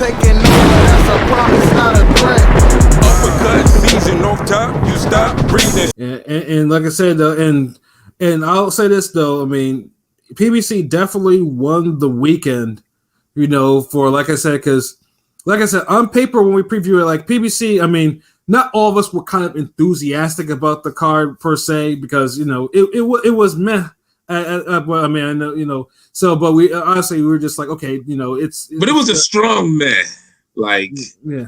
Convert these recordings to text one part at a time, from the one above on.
taking over, that's a promise, not a threat. Uppercut season off top, you stop breathing. And like I said, and I'll say this though, I mean, PBC definitely won the weekend, you know, for like I said, because like I said, on paper when we preview it, like PBC, I mean, not all of us were kind of enthusiastic about the card per se because you know it was meh. Well, I mean, I know, you know, so, but we honestly, we were just like, okay, you know, but it was a strong meh. Like, yeah.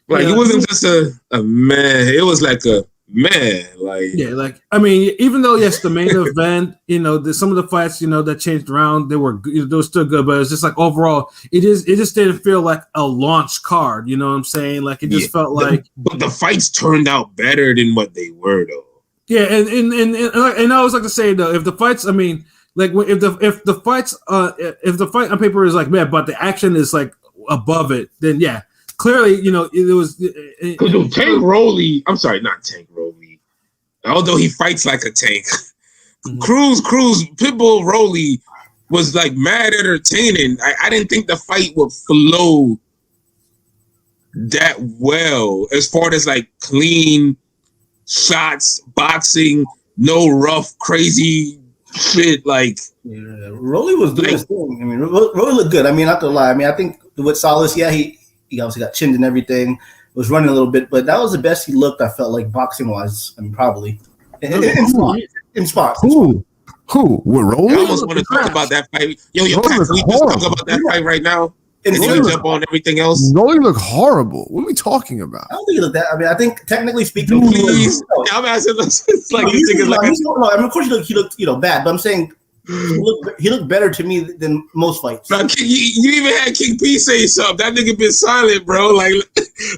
Like, it wasn't just a meh. It was like a meh. Like, yeah, like, I mean, even though, yes, the main event, you know, some of the fights, you know, that changed around, they were still good, but it's just like overall, it just didn't feel like a launch card, you know what I'm saying? Like, it just felt like. But the fights turned out better than what they were, though. Yeah, and I always like to say though, if the fights, I mean, like if the fight on paper is like man, but the action is like above it, then yeah, clearly you know it was. Because Tank Rolly, I'm sorry, not Tank Rolly, although he fights like a tank. Mm-hmm. Cruz, Pitbull Rolly was like mad entertaining. I didn't think the fight would flow that well as far as like clean shots, boxing, no rough, crazy shit. Like, yeah, Rolly was doing his thing. I mean, Rolly looked good. I mean, not to lie. I mean, I think with Salas, yeah, he obviously got chinned and everything. Was running a little bit, but that was the best he looked. I felt like boxing wise. I mean, probably in spots. Who? With Rolly? I almost want to talk about that fight. Yo, can we just talk about that fight right now? And then jump on everything else. Rolly looked horrible. What are we talking about? I don't think he looked that. I mean, I think technically speaking, please. I'm asking. It's like I mean, of course he looked bad, but I'm saying he looked better to me than most fights. Now, you even had King P say something. That nigga been silent, bro. Like,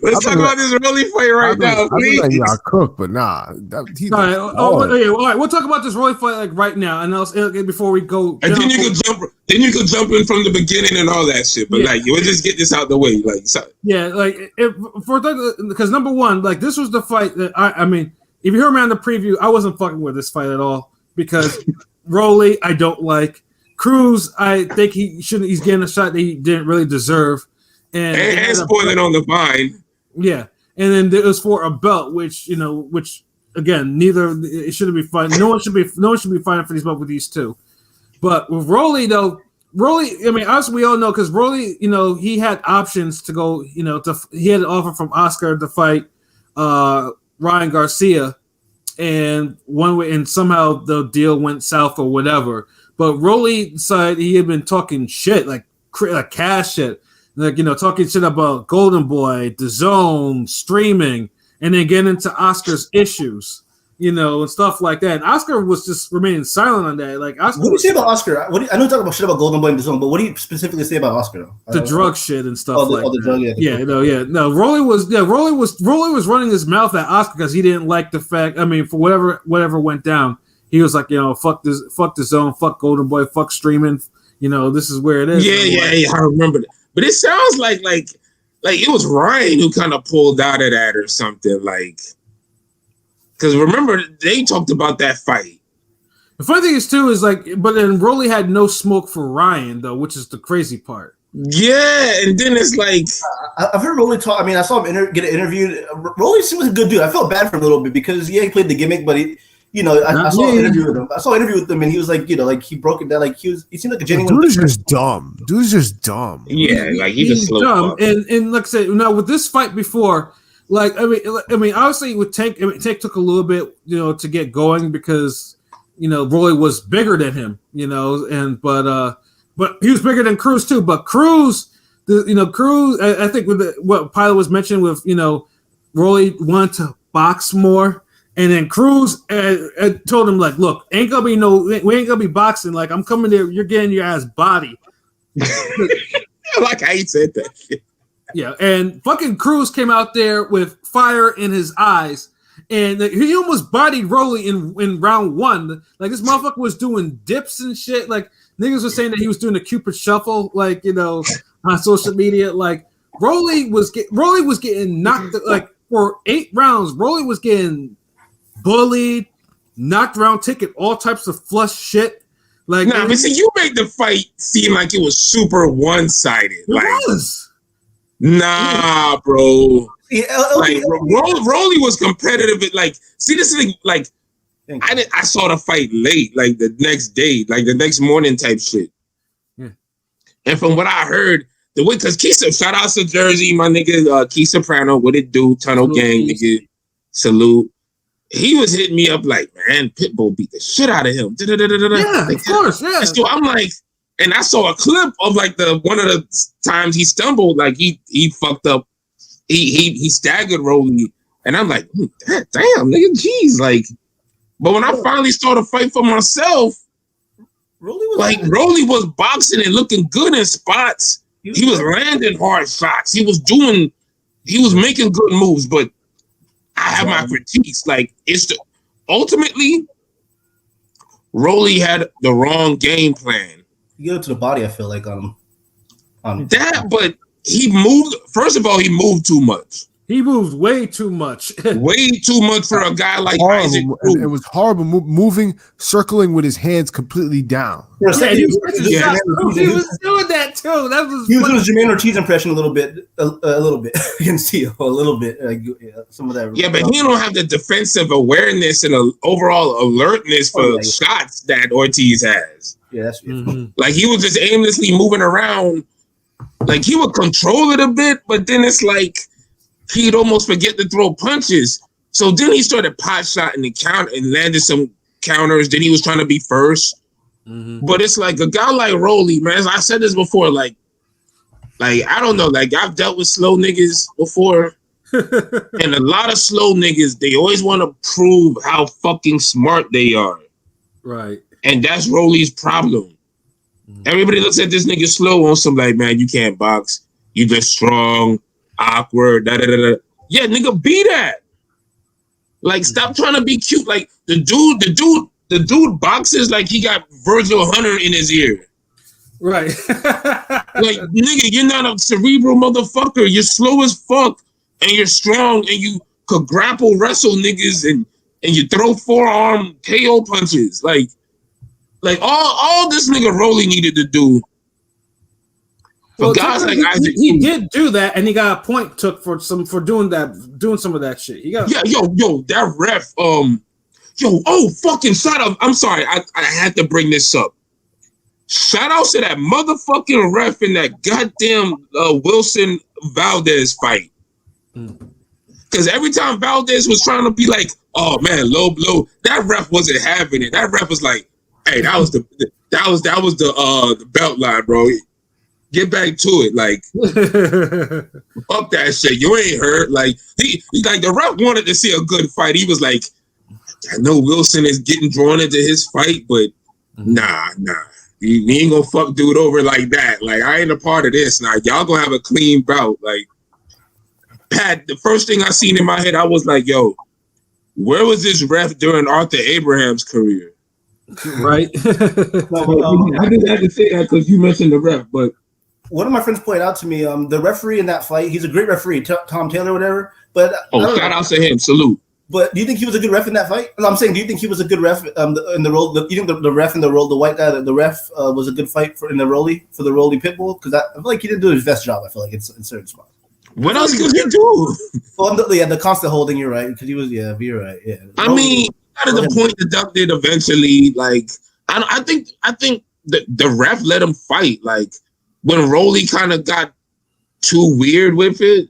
let's talk about this Rolly fight right now, please. I y'all cook, but nah. All right. We'll talk about this Rolly fight like right now, and before we go. And then you could jump. Then you could jump in from the beginning and all that shit. But like, we'll just get this out the way. Like, so. Yeah, like because number one, like this was the fight that I mean, if you hear me on the preview, I wasn't fucking with this fight at all because. Rolly, I don't like. Cruz, I think he's getting a shot that he didn't really deserve. And spoiling on the vine. Yeah. And then it was for a belt, which again, it shouldn't be fun. No one should be fighting for these belts with these two. But with Rolly though, I mean, us we all know because Rolly, you know, he had options to go, you know, he had an offer from Oscar to fight Ryan Garcia. And one way, and somehow the deal went south or whatever. But Rolly decided he had been talking shit, like cash shit, like, you know, talking shit about Golden Boy, DAZN, streaming, and then get into Oscar's issues, you know, and stuff like that. And Oscar was just remaining silent on that. Like, Oscar, what do you say about Oscar? I know you talk about shit about Golden Boy and DAZN, but what do you specifically say about Oscar? The drug shit and stuff the drug, No, Rolly was running his mouth at Oscar because he didn't like the fact. I mean, for whatever went down, he was like, you know, fuck DAZN, fuck Golden Boy, fuck streaming. You know, this is where it is. Yeah, I remember that. But it sounds like it was Ryan who kind of pulled out of that or something, like. Because remember, they talked about that fight. The funny thing is, too, is like, but then Rolly had no smoke for Ryan, though, which is the crazy part. Yeah, and then it's like... I've heard Rolly talk. I mean, I saw him get interviewed. Rolly seemed like a good dude. I felt bad for him a little bit because, he played the gimmick, but he, you know, I saw an interview with him. I saw an interview with him, and he was like, you know, like he broke it down. Like he seemed like a genuine. Dude's just dumb. Yeah, like he's slow dumb. And like I said, now with this fight before... Like I mean, obviously with Tank, Tank took a little bit, you know, to get going because, you know, Rolly was bigger than him, you know, but he was bigger than Cruz too. But Cruz, I think with what Pilot was mentioning with, you know, Rolly wanted to box more, and then Cruz told him like, look, we ain't gonna be boxing. Like I'm coming there, you're getting your ass body. Like I said that shit. Yeah, and fucking Cruz came out there with fire in his eyes, and he almost bodied Rolly in round one. Like, this motherfucker was doing dips and shit. Like, niggas were saying that he was doing a Cupid shuffle, like, you know, on social media. Like, Rolly was getting knocked, like, for 8 rounds. Rolly was getting bullied, knocked around, taking all types of flush shit. Like, nah, but see, you made the fight seem like it was super one-sided. It Like, was. nah, bro. Yeah, Like, Rolly was competitive. Like, see, this is like, I saw the fight late, like the next day, like the next morning type shit. Yeah. And from what I heard, the way, because Keith, shout out to Jersey, my nigga, Keith Soprano, what it do, Tunnel Gang, nigga, salute. He was hitting me up like, man, Pitbull beat the shit out of him. Yeah, like, of course, yeah. So I'm like, and I saw a clip of like one of the times he stumbled, like he fucked up, he staggered Rolly, and I'm like, damn, nigga, jeez, like. But when I finally started to fight for myself, Rolly was boxing and looking good in spots. He was landing hard shots. He was making good moves, but I have my critiques. Like, ultimately, Rolly had the wrong game plan. You go to the body, I feel like, but he moved. First of all, he moved too much. He moved way too much. Way too much for a guy like Isaac. It was horrible moving, circling with his hands completely down. He was doing that too. That was he was doing his Jermaine Ortiz impression a little bit against Tszyu, a little bit. Some of that. Yeah, but he don't have the defensive awareness and overall alertness for shots that Ortiz has. Yeah, that's like he was just aimlessly moving around. Like he would control it a bit, but then it's like he'd almost forget to throw punches. So then he started pot shotting the count and landed some counters. Then he was trying to be first. Mm-hmm. But it's like a guy like Rolly, man. I said this before, like I don't know, like I've dealt with slow niggas before. And a lot of slow niggas, they always want to prove how fucking smart they are. Right. And that's Rolly's problem. Mm-hmm. Everybody looks at this nigga slow on some like, man, you can't box. You just strong. Awkward, Yeah, nigga, be that. Like, stop trying to be cute. Like, the dude boxes like he got Virgil Hunter in his ear. Right. Like, nigga, you're not a cerebral motherfucker. You're slow as fuck, and you're strong, and you could grapple wrestle niggas, and you throw forearm KO punches. Like all this nigga Rolly needed to do. Well, guys like Isaac, he did do that, and he got a point took for doing some of that shit. He got that ref, fucking shout out. I'm sorry, I had to bring this up. Shout out to that motherfucking ref in that goddamn Wilson Valdez fight. Because every time Valdez was trying to be like, oh man, low blow, that ref wasn't having it. That ref was like, hey, that was the belt line, bro. Get back to it, like fuck that shit. You ain't hurt. Like he like the ref wanted to see a good fight. He was like, I know Wilson is getting drawn into his fight, but nah, we ain't gonna fuck dude over like that. Like I ain't a part of this. Now y'all gonna have a clean bout. Like Pat, the first thing I seen in my head, I was like, yo, where was this ref during Arthur Abraham's career? Right. I didn't have to say that because you mentioned the ref, but. One of my friends pointed out to me, the referee in that fight, he's a great referee, Tom Taylor or whatever. But shout out to him, salute. But do you think he was a good ref in that fight? No, I'm saying, do you think he was a good ref in the role? You think the ref in the role, the white guy, the ref was a good fight for the Rolly Pitbull? Because I feel like he didn't do his best job. I feel like in certain spots. What else could he do? Well, the constant holding. You're right, because he was. Yeah, you're right. Yeah. I mean, got to the point deducted eventually. Like I think the ref let him fight. Like. When Rolly kind of got too weird with it,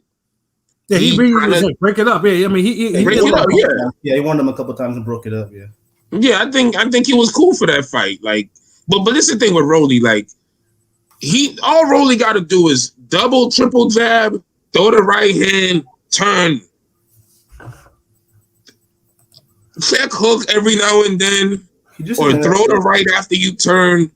yeah, he really was like, break it up. Yeah, I mean, he break it up. Yeah, he won him a couple times and broke it up. Yeah, yeah, I think he was cool for that fight. Like, but this is the thing with Rolly. Like, all Rolly got to do is double, triple jab, throw the right hand, turn, check hook every now and then, or throw the right after you turn.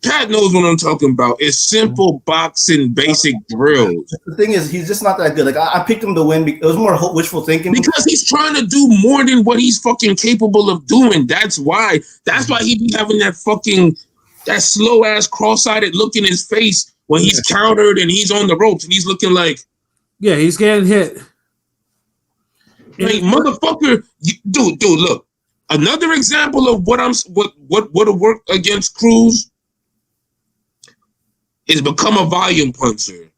Pat knows what I'm talking about. It's simple boxing, basic drills. The thing is, he's just not that good. Like I picked him to win. It was more wishful thinking because he's trying to do more than what he's fucking capable of doing. That's why he be having that slow ass cross-eyed look in his face when he's countered and he's on the ropes and he's looking like, yeah, he's getting hit. Like motherfucker, dude, look. Another example of what would work against Cruz is become a volume puncher.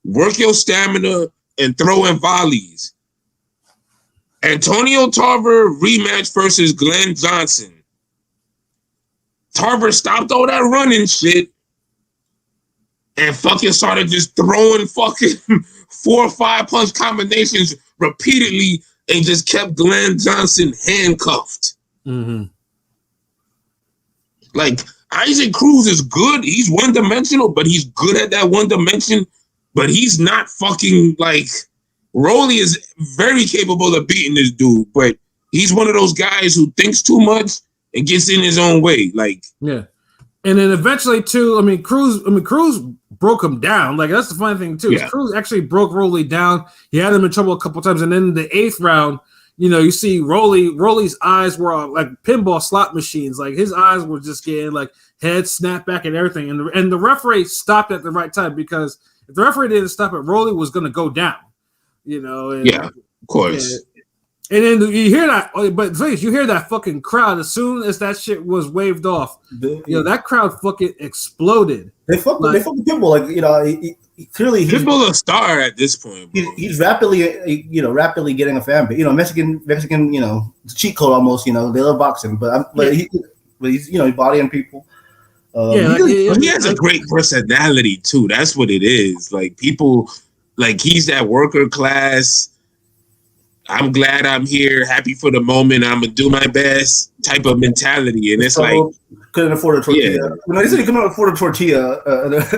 Work your stamina and throw in volleys. Antonio Tarver rematch versus Glenn Johnson. Tarver stopped all that running shit and fucking started just throwing fucking 4 or 5 punch combinations repeatedly and just kept Glenn Johnson handcuffed. Mm-hmm. Like, Isaac Cruz is good. He's one-dimensional, but he's good at that one dimension. But he's not fucking like... Rolly is very capable of beating this dude, but he's one of those guys who thinks too much and gets in his own way. Like, yeah. And then eventually, too, Cruz broke him down. Like, that's the funny thing, too. Yeah. Cruz actually broke Rolly down. He had him in trouble a couple times. And then in the 8th round, you see Rolly's eyes were like pinball slot machines. Like, his eyes were just getting, like, head snapped back and everything. And the referee stopped at the right time, because if the referee didn't stop it, Rolly was going to go down. And, yeah, of course. And then you hear that, but you hear that fucking crowd as soon as that shit was waved off. That crowd fucking exploded. They fuck with Pitbull. Like, he clearly Pitbull a star at this point. He's rapidly getting a fan base. Mexican, cheat code almost. They love boxing, but he's bodying people. He has a great personality too. That's what it is. Like, people. Like, he's that worker class. I'm glad I'm here, happy for the moment. I'm gonna do my best type of mentality, and it's like couldn't afford a tortilla. Yeah. When he said he couldn't afford a tortilla,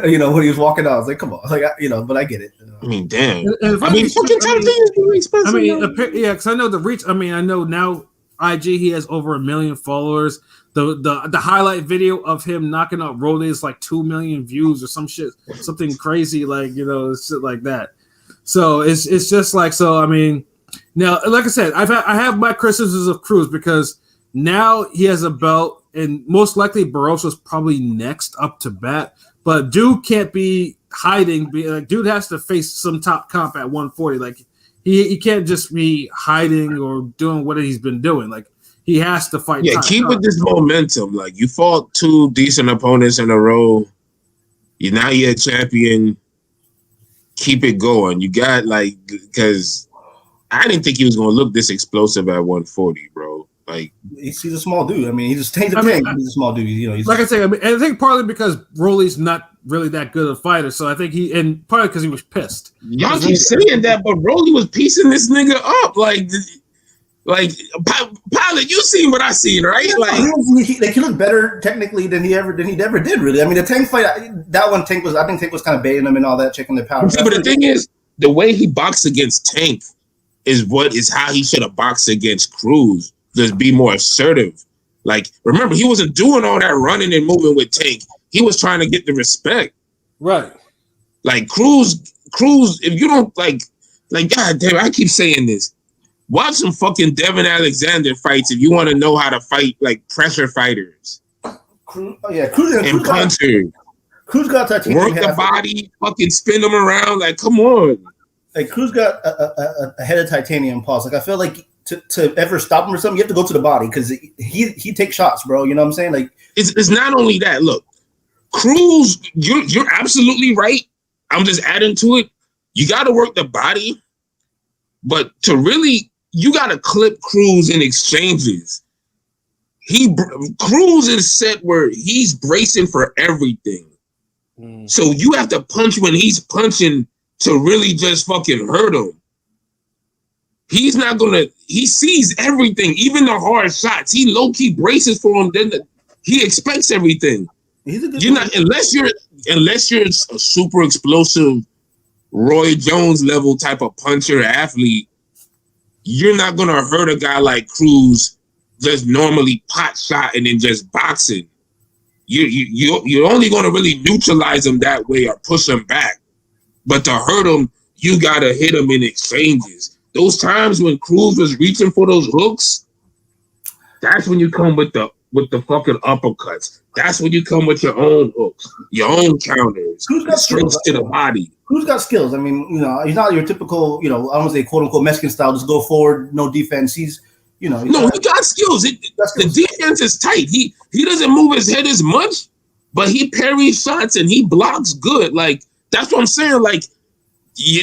when he was walking out, I was like, "Come on!" Like, but I get it. I mean, damn. Fucking tortillas really expensive. Because I know the reach. I know now IG he has over 1 million followers. The highlight video of him knocking out Rolly is like 2 million views or some shit, something crazy, like shit like that. So it's just like, so. Now, like I said, I have my criticisms of Cruz, because now he has a belt, and most likely Barroso's probably next up to bat. But dude can't be hiding. Dude has to face some top comp at 140. Like, he can't just be hiding or doing what he's been doing. Like, he has to fight. Yeah, keep with this momentum. Like, you fought 2 decent opponents in a row. Now you're a champion. Keep it going. You got, because I didn't think he was going to look this explosive at 140, bro. Like, he's a small dude. He's a tank. He's a small dude. He's like I say. I think partly because Rolly's not really that good a fighter, so I think and partly because he was pissed. Y'all keep saying that, but Rolly was piecing this nigga up, like Pilot. You seen what I seen, right? Like, he looked better technically than he ever did. Really, the Tank fight. That one, Tank was kind of baiting him and all that, checking their power. See, but the thing is, the way he boxed against Tank is how he should have boxed against Cruz. Just be more assertive. Like, remember, he wasn't doing all that running and moving with Tank. He was trying to get the respect. Right. Like, Cruz, if you don't like, God damn, I keep saying this. Watch some fucking Devin Alexander fights if you want to know how to fight, like, pressure fighters. Cruz and punchers. Cruz got that. Work the body, fucking spin them around. Like, come on. Like, Cruz got a head of titanium pulse. Like, I feel like to ever stop him or something, you have to go to the body, because he takes shots, bro. You know what I'm saying? Like, it's not only that. Look, Cruz, you're absolutely right. I'm just adding to it. You got to work the body, but to really, you got to clip Cruz in exchanges. Cruz is set where he's bracing for everything. So you have to punch when he's punching to really just fucking hurt him. He's not gonna. He sees everything, even the hard shots. He low key braces for him. Then he expects everything. You're not unless you're a super explosive Roy Jones level type of puncher athlete. You're not gonna hurt a guy like Cruz just normally pot shot and then just boxing. You're only gonna really neutralize him that way or push him back. But to hurt him, you gotta hit him in exchanges. Those times when Cruz was reaching for those hooks, that's when you come with the fucking uppercuts. That's when you come with your own hooks, your own counters, straight to the body. Cruz got skills. He's not your typical, I don't want to say quote unquote Mexican style, just go forward, no defense. He's No, he got skills. The defense is tight. He doesn't move his head as much, but he parries shots and he blocks good. Like, that's what I'm saying. Like,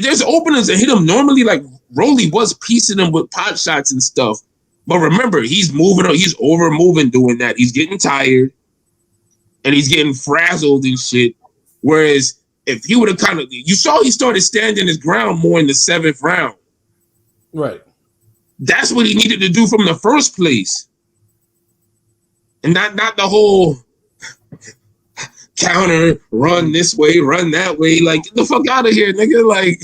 there's openers that hit him normally. Like, Rolly was piecing him with pot shots and stuff. But remember, he's over moving doing that. He's getting tired and he's getting frazzled and shit. Whereas if he would have you saw he started standing his ground more in the 7th round. Right. That's what he needed to do from the first place. And not the whole counter, run this way, run that way. Like, get the fuck out of here, nigga. Like,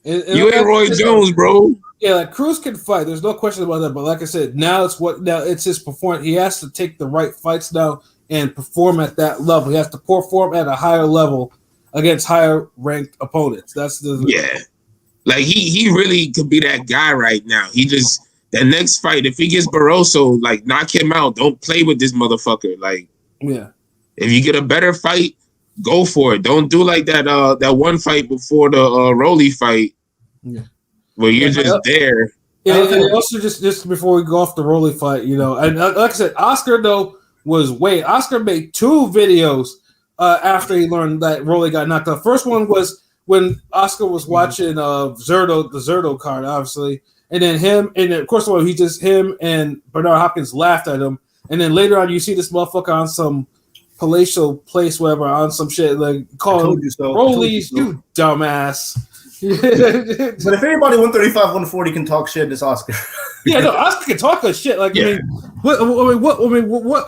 you ain't Roy Jones, bro. Yeah, like Cruz can fight. There's no question about that. But like I said, now it's his performance. He has to take the right fights now and perform at that level. He has to perform at a higher level against higher ranked opponents. That's Like, he really could be that guy right now. He just, that next fight, if he gets Barroso, like, knock him out. Don't play with this motherfucker. Like, yeah. If you get a better fight, go for it. Don't do like that one fight before the Rolly fight. Yeah. Where you're just there. Yeah, and also just before we go off the Rolly fight, and like I said, Oscar Oscar made 2 videos after he learned that Rolly got knocked out. First one was when Oscar was watching the Zerto card, obviously, and then him and Bernard Hopkins laughed at him, and then later on you see this motherfucker on some palatial place, whatever, on some shit like calling Rollies, you dumbass. But if anybody 135, 140 can talk shit, it's Oscar. Yeah, no, Oscar can talk a shit. Like, yeah. What?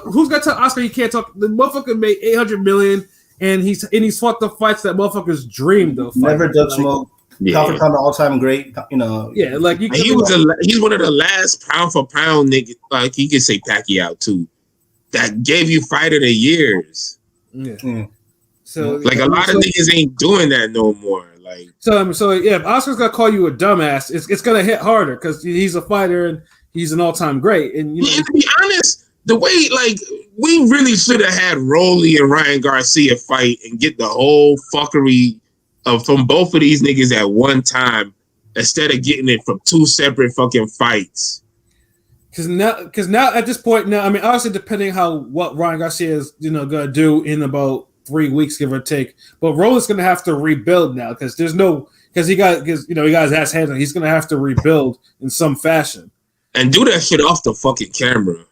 Who's got to tell Oscar he can't talk? The motherfucker made $800 million, and he's fought the fights that motherfuckers dreamed of. Never Dutch smoke. Crawford Pound, all-time great. Yeah, like he's one of the last pound for pound niggas. Like, he could say Pacquiao too. That gave you fight of the years. Yeah. So like a lot of niggas ain't doing that no more. Like, so yeah, if Oscar's gonna call you a dumbass, it's gonna hit harder because he's a fighter and he's an all-time great. And to be honest, the way, like, we really should have had Rolly and Ryan Garcia fight and get the whole fuckery from both of these niggas at one time instead of getting it from 2 separate fucking fights. Because now at this point, I mean, obviously depending what Ryan Garcia is gonna do in about 3 weeks, give or take. But Rolly's gonna have to rebuild now because he got his ass handled. He's gonna have to rebuild in some fashion and do that shit off the fucking camera.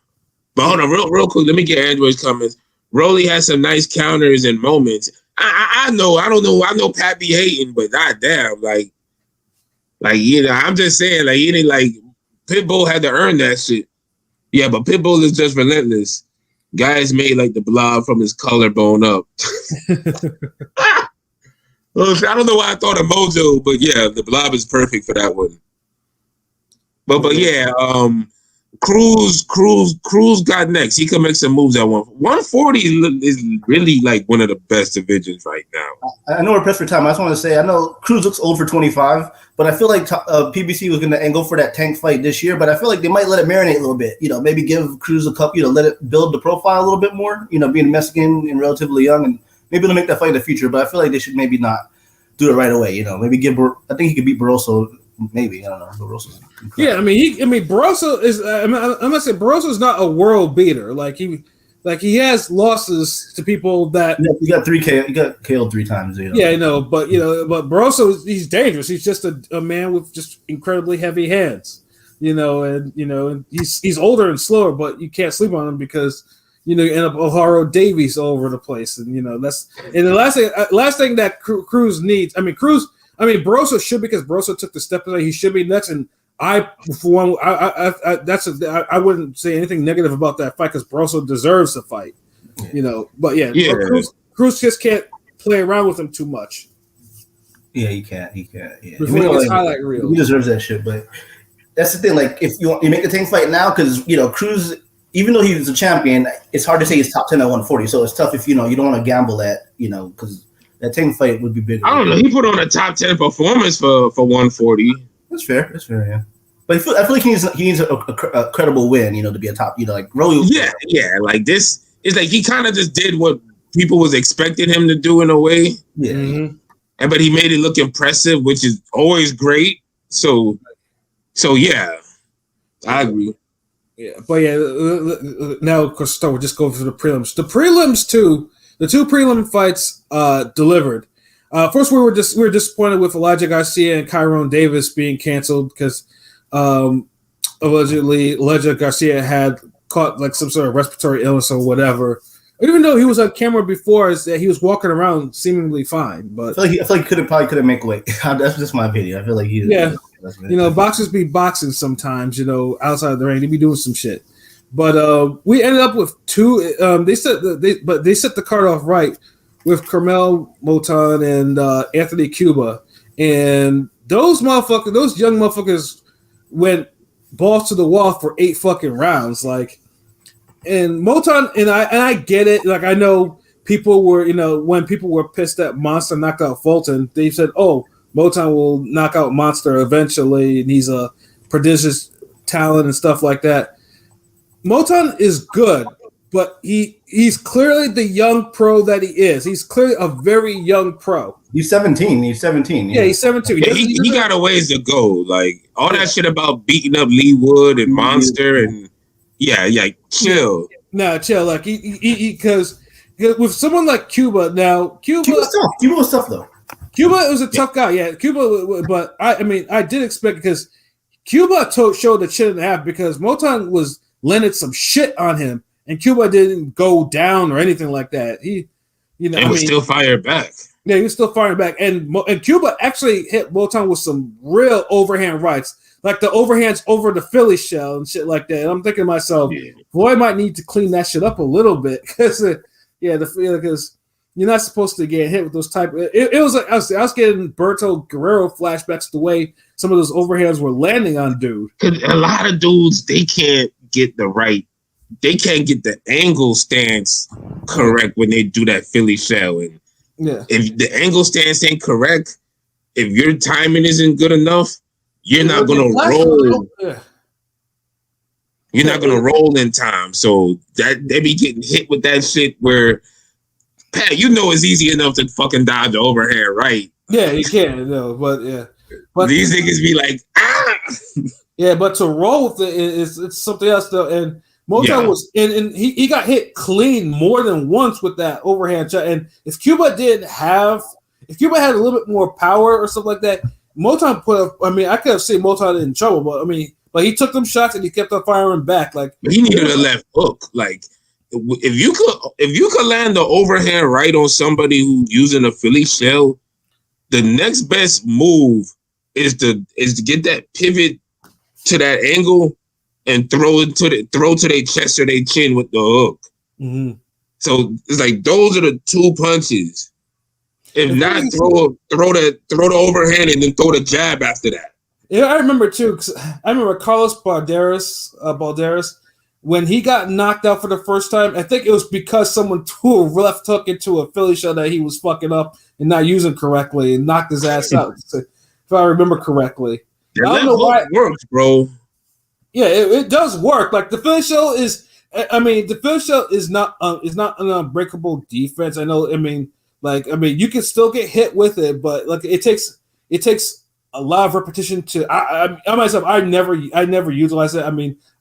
But hold on, real quick. Let me get Android's comments. Rolly has some nice counters and moments. I know. I know Pat be hating, but goddamn, like I'm just saying, like, he didn't, like, Pitbull had to earn that shit. Yeah, but Pitbull is just relentless. Guys made like the blob from his collarbone up. Well, I don't know why I thought of Mojo, but yeah, the blob is perfect for that one. But yeah, Cruz got next. He can make some moves at 140 is really like one of the best divisions right now. I know we're pressed for time. I just want to say, I know Cruz looks old for 25, but I feel like PBC was going to go for that tank fight this year, but I feel like they might let it marinate a little bit. Maybe give Cruz a couple, let it build the profile a little bit more, being Mexican and relatively young, and maybe they'll make that fight in the future, but I feel like they should maybe not do it right away. Maybe I think he could beat Barroso. Maybe, I don't know. Barroso's incredible. Yeah, I mean, Barroso is. I'm not saying Barroso's not a world beater. Like he has losses to people that. You got 3K. You got KO'd 3 times. Yeah, I know, but but Barroso, he's dangerous. He's just a man with just incredibly heavy hands. And he's older and slower, but you can't sleep on him because you end up O'Hara Davies all over the place, and that's the last thing that Cruz needs. Barroso should, because Barroso took the step away. He should be next, and I wouldn't say anything negative about that fight because Barroso deserves the fight, But yeah. Cruz just can't play around with him too much. Yeah, he can't. Yeah, highlight reel. He deserves that shit, but that's the thing. Like, if you make the tank fight now, because Cruz, even though he's a champion, it's hard to say he's top 10 at 140. So it's tough if you don't want to gamble at because. That tank fight would be big. I don't know. He put on a top 10 performance for 140. That's fair. Yeah. But I feel like he needs a credible win, to be a top. Like Rolly. Yeah. Like this is like he kind of just did what people was expecting him to do in a way. Yeah. Mm-hmm. But he made it look impressive, which is always great. So yeah. I agree. Yeah, but yeah, now of course we're just going through the prelims. The prelims too. The two prelim fights delivered. First, we were disappointed with Elijah Garcia and Kyron Davis being canceled because allegedly Elijah Garcia had caught like some sort of respiratory illness or whatever. Even though he was on camera before, is that he was walking around seemingly fine. But I feel like he probably couldn't make weight. That's just my opinion. I feel like he. Yeah, boxers be boxing sometimes. Outside of the ring, they be doing some shit. But we ended up with two. They set the card off right with Carmel Moton and Anthony Cuba, and those young motherfuckers went balls to the wall for 8 fucking rounds, like. And Moton and I get it. Like I know people were, when people were pissed that Monster knocked out Fulton, they said, "Oh, Moton will knock out Monster eventually, and he's a prodigious talent and stuff like that." Moton is good, but he's clearly the young pro that he is. He's clearly a very young pro. He's 17. Yeah, he's 17. Yeah, he got a ways to go. Like all that shit about beating up Lee Wood and Monster and. Yeah, chill. No, chill. Like because with someone like Cuba, now Cuba was tough though. Cuba was a tough guy. Yeah, Cuba. But I did expect because Cuba showed the chin and a half because Moton was landed some shit on him, and Cuba didn't go down or anything like that. He, still fired back. Yeah, he was still firing back, and Cuba actually hit Moton with some real overhand rights. Like the overhands over the Philly shell and shit like that. And I'm thinking to myself, boy, I might need to clean that shit up a little bit because, because you're not supposed to get hit with those type. It was like I was getting Berto Guerrero flashbacks the way some of those overhands were landing on dude. Because a lot of dudes they can't get the angle stance correct when they do that Philly shell. And if the angle stance ain't correct, if your timing isn't good enough. You're not gonna roll. You're not gonna roll in time. So that they be getting hit with that shit where Pat, it's easy enough to fucking dodge the overhead, right? Yeah, you can, but yeah. But these niggas be like, Yeah, but to roll with it's something else though. And Moton was and he got hit clean more than once with that overhand shot. And if Cuba had a little bit more power or something like that. Moton I could have seen Moton in trouble, but he took them shots and he kept on firing back. Like he needed a left hook. Like if you could land the overhand right on somebody who's using a Philly shell, the next best move is to get that pivot to that angle and throw to their chest or their chin with the hook. Mm-hmm. So it's like those are the two punches. If not, throw the overhand and then throw the jab after that. Yeah, I remember too. Cause I remember Carlos Balderas, when he got knocked out for the first time. I think it was because someone threw a left hook into a Philly shell that he was fucking up and not using correctly and knocked his ass out. If I remember correctly, I don't know why it works, bro. Yeah, it does work. Like the Philly shell is. The Philly shell is not an unbreakable defense. I know. You can still get hit with it, but like it takes a lot of repetition to. I myself, I never utilized it.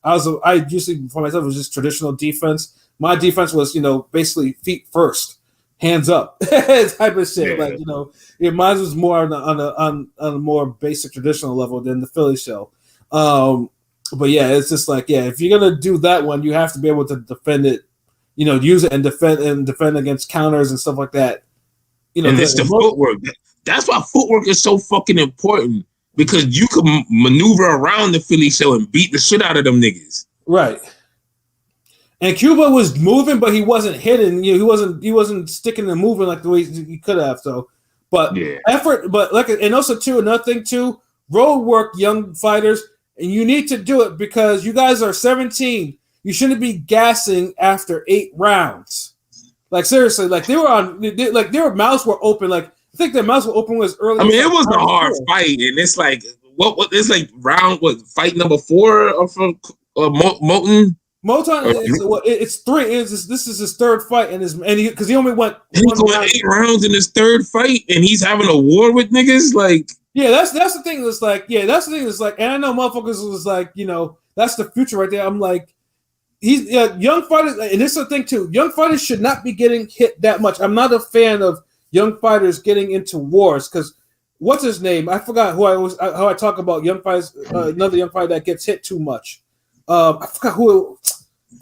I usually for myself it was just traditional defense. My defense was basically feet first, hands up type of shit. Yeah. Mine was more on a more basic traditional level than the Philly shell. But yeah, it's just like if you're gonna do that one, you have to be able to defend it. Use it and defend against counters and stuff like that. And it's the footwork. That's why footwork is so fucking important because you can maneuver around the Philly shell and beat the shit out of them niggas. Right. And Cuba was moving, but he wasn't hitting. He wasn't sticking and moving like the way he could have. So, but effort. But and also too another thing too, road work, young fighters, and you need to do it because you guys are 17. You shouldn't be gassing after 8 rounds. Like seriously, like their mouths were open. Like I think their mouths were open was early. It was a hard fight, and it's like what it's like round fight number 4 from Moton. Moton, it's 3. This is his 3rd fight, because he only went. He's going 8 rounds in his 3rd fight, and he's having a war with niggas. Like that's the thing. That's like that's the thing. That's like, and I know motherfuckers was like that's the future right there. I'm like, he's young fighters, and this is the thing too. Young fighters should not be getting hit that much. I'm not a fan of young fighters getting into wars because what's his name? I forgot how I talk about young fighters. Another young fighter that gets hit too much. I forgot who.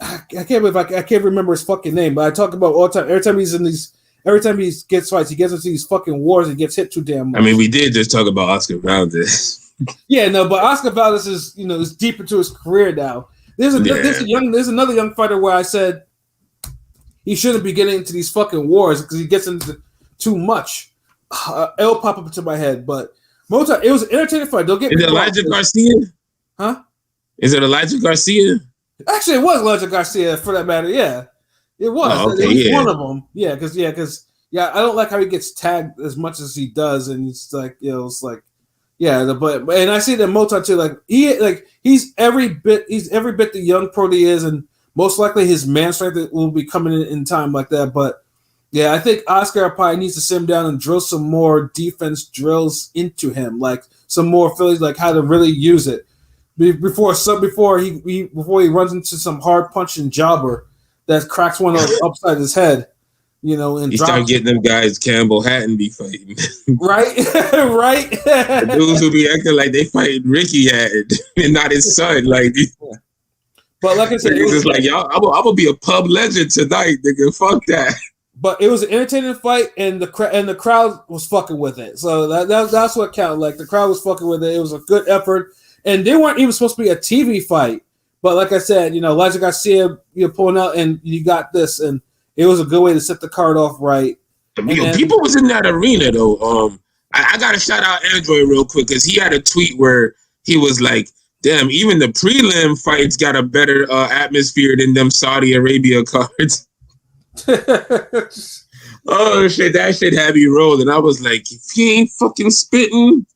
I can't remember his fucking name, but I talk about all the time. Every time he gets fights, he gets into these fucking wars and gets hit too damn much. I mean, we did just talk about Oscar Valdez. Yeah, no, but Oscar Valdez is deep into his career now. There's another young fighter where I said he shouldn't be getting into these fucking wars because he gets into too much. It'll pop up into my head, but it was an entertaining fight. Don't get me wrong. Elijah Garcia? Huh? Is it Elijah Garcia? Actually, it was Elijah Garcia for that matter. Yeah, it was. Oh, okay, it was one of them. Yeah, because I don't like how he gets tagged as much as he does, and it's like it's like and I see that Moton too. Like he's every bit the young pro he is, and most likely his man strength will be coming in time like that. But yeah, I think Oscar probably needs to sit him down and drill some more defense drills into him, like some more Phillies, like how to really use it. Before he runs into some hard punching jobber that cracks one upside his head, and he start getting them guys Campbell Hatton be fighting, right? The dudes who be acting like they fighting Ricky Hatton and not his son, like. But like I said, it's just like y'all. I'm gonna be a pub legend tonight, nigga. Fuck that. But it was an entertaining fight, and the crowd was fucking with it. So that's what counted. Like the crowd was fucking with it. It was a good effort. And they weren't even supposed to be a TV fight. But like I said, Elijah Garcia, pulling out, and you got this. And it was a good way to set the card off right. People was in that arena, though. I got to shout out Android real quick because he had a tweet where he was like, damn, even the prelim fights got a better atmosphere than them Saudi Arabia cards. Oh, shit, that shit had me rolling. I was like, if he ain't fucking spitting...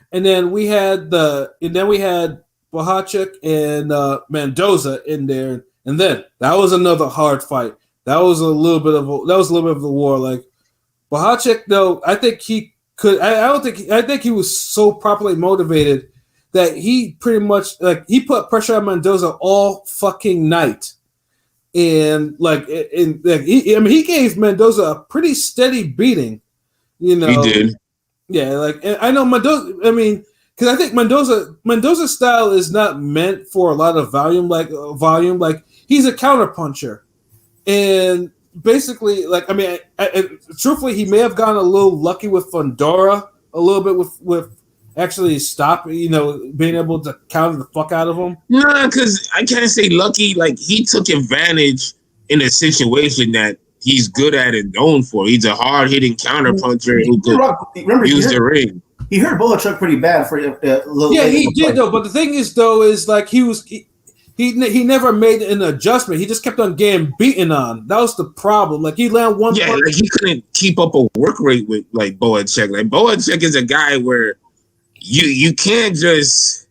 And then we had Bohachek and Mendoza in there, and then that was another hard fight. That was a little bit of the war. Like Bohachek, though, I think he could. I think he was so properly motivated that he pretty much he put pressure on Mendoza all fucking night, and he gave Mendoza a pretty steady beating. He did. Yeah, and I know Mendoza. I mean, because I think Mendoza's style is not meant for a lot of volume. Like he's a counterpuncher, and basically, truthfully, he may have gotten a little lucky with Fundora a little bit with actually being able to counter the fuck out of him. Nah, because I can't say lucky. Like he took advantage in a situation that he's good at and known for. He's a hard-hitting counterpuncher who could use the ring. He hurt Bohachek pretty bad for a little. Yeah, he did though. But the thing is, like he never made an adjustment. He just kept on getting beaten on. That was the problem. Like he landed one. Yeah, like he couldn't keep up a work rate with like Bohachek. Like Bohachek is a guy where you can't just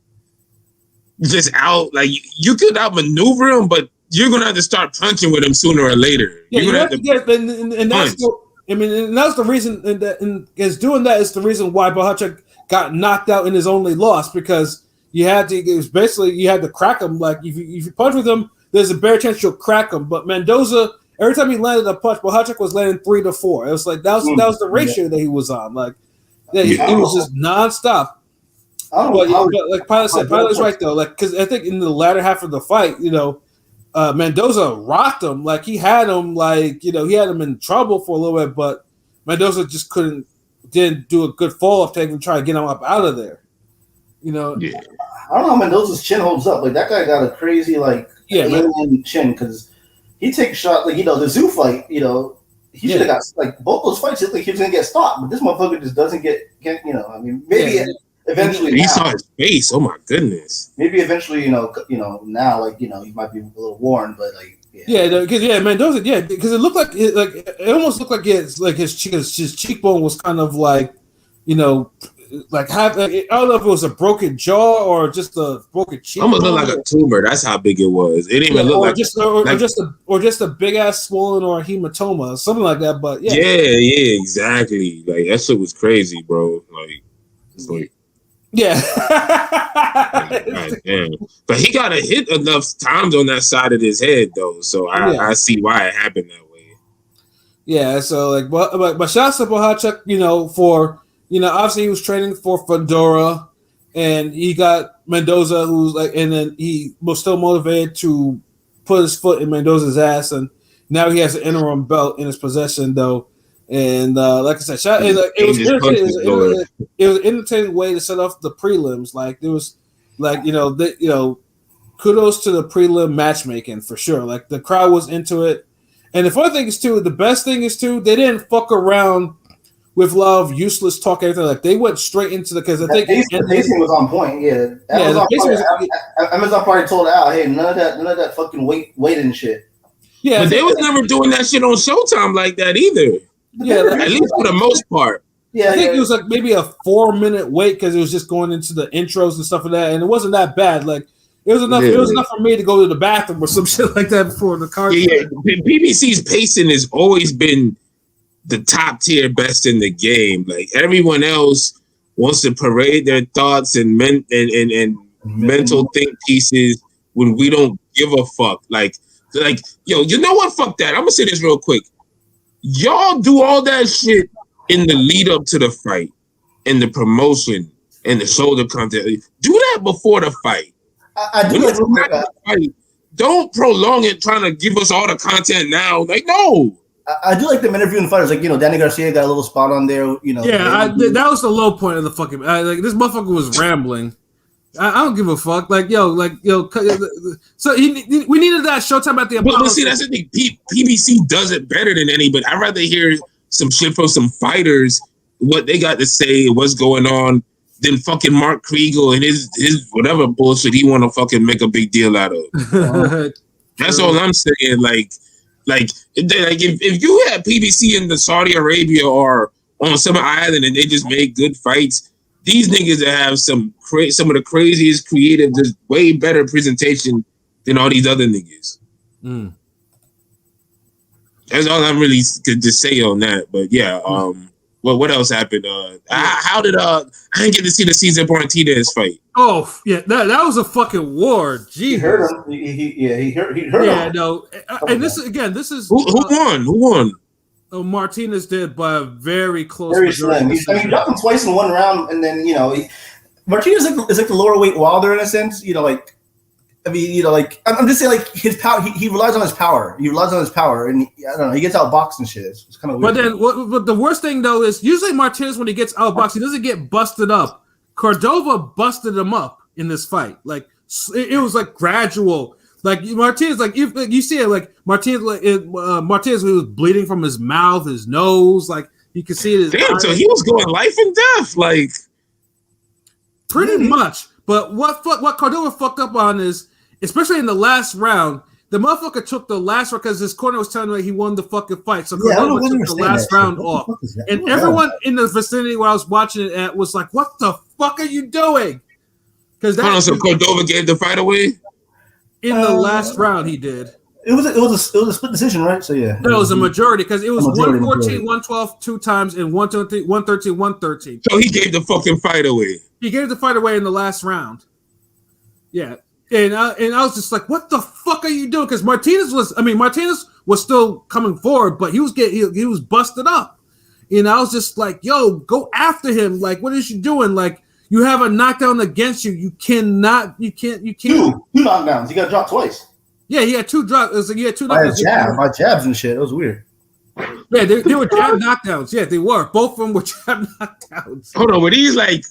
out like you could outmaneuver him, but you're gonna have to start punching with him sooner or later. Yeah, you're gonna have to and that's the reason. And is doing that is the reason why Bohachek got knocked out in his only loss because you had to crack him. Like if you punch with him, there's a bare chance you'll crack him. But Mendoza, every time he landed a punch, Bohachek was landing 3 to 4. It was like that was the ratio that he was on. Like he was just nonstop. But like Pilot said, Pilot's right though. Like because I think in the latter half of the fight, Mendoza rocked him. Like he had him he had him in trouble for a little bit, but Mendoza just didn't do a good fall off to even try to get him up out of there. Yeah. I don't know how Mendoza's chin holds up. Like that guy got a crazy alien chin because he takes a shot the Zoo fight, he should have got both those fights he was gonna get stopped, but this motherfucker just doesn't get maybe eventually he saw his face. Oh my goodness. Maybe eventually, now, he might be a little worn, but Mendoza, because it looked like it almost looked like his cheekbone was kind of I don't know if it was a broken jaw or just a broken cheekbone. Almost looked like a tumor. That's how big it was. It didn't even look just a big ass swollen or a hematoma, something like that. But yeah, exactly. Like that shit was crazy, bro. Yeah. God damn. But he got a hit enough times on that side of his head, though. So I see why it happened that way. Yeah, so like, but shouts to Bohacek, for obviously he was training for Fundora, and he got Mendoza, who's like, and then he was still motivated to put his foot in Mendoza's ass, and now he has an interim belt in his possession, though. And like I said, it was an entertaining way to set off the prelims. Like there was, like kudos to the prelim matchmaking for sure. Like the crowd was into it. And the funny thing is too, the best thing is too, they didn't fuck around with a lot of useless talk. Everything like they went straight into because I think the pacing was on point. Yeah, Amazon probably told Al, hey, none of that fucking wait and shit. Yeah, but they was never doing that shit on Showtime like that either. Yeah, at least for the most part. Yeah, I think it was like maybe a 4-minute wait because it was just going into the intros and stuff like that, and it wasn't that bad. Like it was enough. Yeah. It was enough for me to go to the bathroom or some shit like that before the card. Yeah, PBC's pacing has always been the top tier best in the game. Like everyone else wants to parade their thoughts and mental think pieces when we don't give a fuck. Like yo, you know what? Fuck that. I'm gonna say this real quick. Y'all do all that shit in the lead up to the fight, and the promotion, and the shoulder content. Do that before the fight. I do like the fight. Don't prolong it trying to give us all the content now. Like, no. I do like them interviewing fighters. Like, Danny Garcia got a little spot on there. Yeah, that was the low point of the fucking. Like this motherfucker was rambling. I don't give a fuck. Like, yo. So we needed that Showtime at the Apollo. Well, see, that's the thing. PBC does it better than any, but I'd rather hear some shit from some fighters, what they got to say, what's going on, than fucking Mark Kriegel and his whatever bullshit he want to fucking make a big deal out of. That's all I'm saying. Like if you had PBC in the Saudi Arabia or on some island and they just made good fights. These niggas that have some of the craziest, creative, just way better presentation than all these other niggas. Mm. That's all I'm really could just say on that. But yeah, what else happened? How did I didn't get to see the Cesar Martinez fight. Oh yeah, that was a fucking war. Jeez. He hurt him. He hurt him. Yeah, no. And this is who won? Who won? Martinez did by a very close. Very slim. He dropped him twice in one round, and then Martinez is like the lower weight Wilder in a sense. I'm just saying, like his power. He relies on his power. He relies on his power, and I don't know. He gets outboxed and shit. It's kind of weird. But then, what the worst thing though is usually Martinez when he gets outboxed, he doesn't get busted up. Cordova busted him up in this fight. Like it was like gradual. Like Martinez, like if you see it, like Martinez, Martinez was bleeding from his mouth, his nose, like you could see it. Damn, so he was going life and death, like pretty much. But what Cordova fucked up on is, especially in the last round, the motherfucker took the last round because his corner was telling him he won the fucking fight. So Cordova took the last round off, and everyone in the vicinity where I was watching it at was like, "What the fuck are you doing?" Because so Cordova gave the fight away. In the last round, he did. It was a split decision, right? So yeah, no, it was a majority because it was 114, 112 two times, and 113, 113. So he gave the fucking fight away. He gave the fight away in the last round. Yeah, and I was just like, "What the fuck are you doing?" Because Martinez was still coming forward, but he was busted up. And I was just like, "Yo, go after him! Like, what is you doing? Like." You have a knockdown against you. You can't. Two knockdowns. He got dropped twice. Yeah, he had two drops. It was like he had two knockdowns. By jabs and shit. It was weird. Yeah, they were jab knockdowns. Yeah, they were. Both of them were jab knockdowns. Hold on, were these like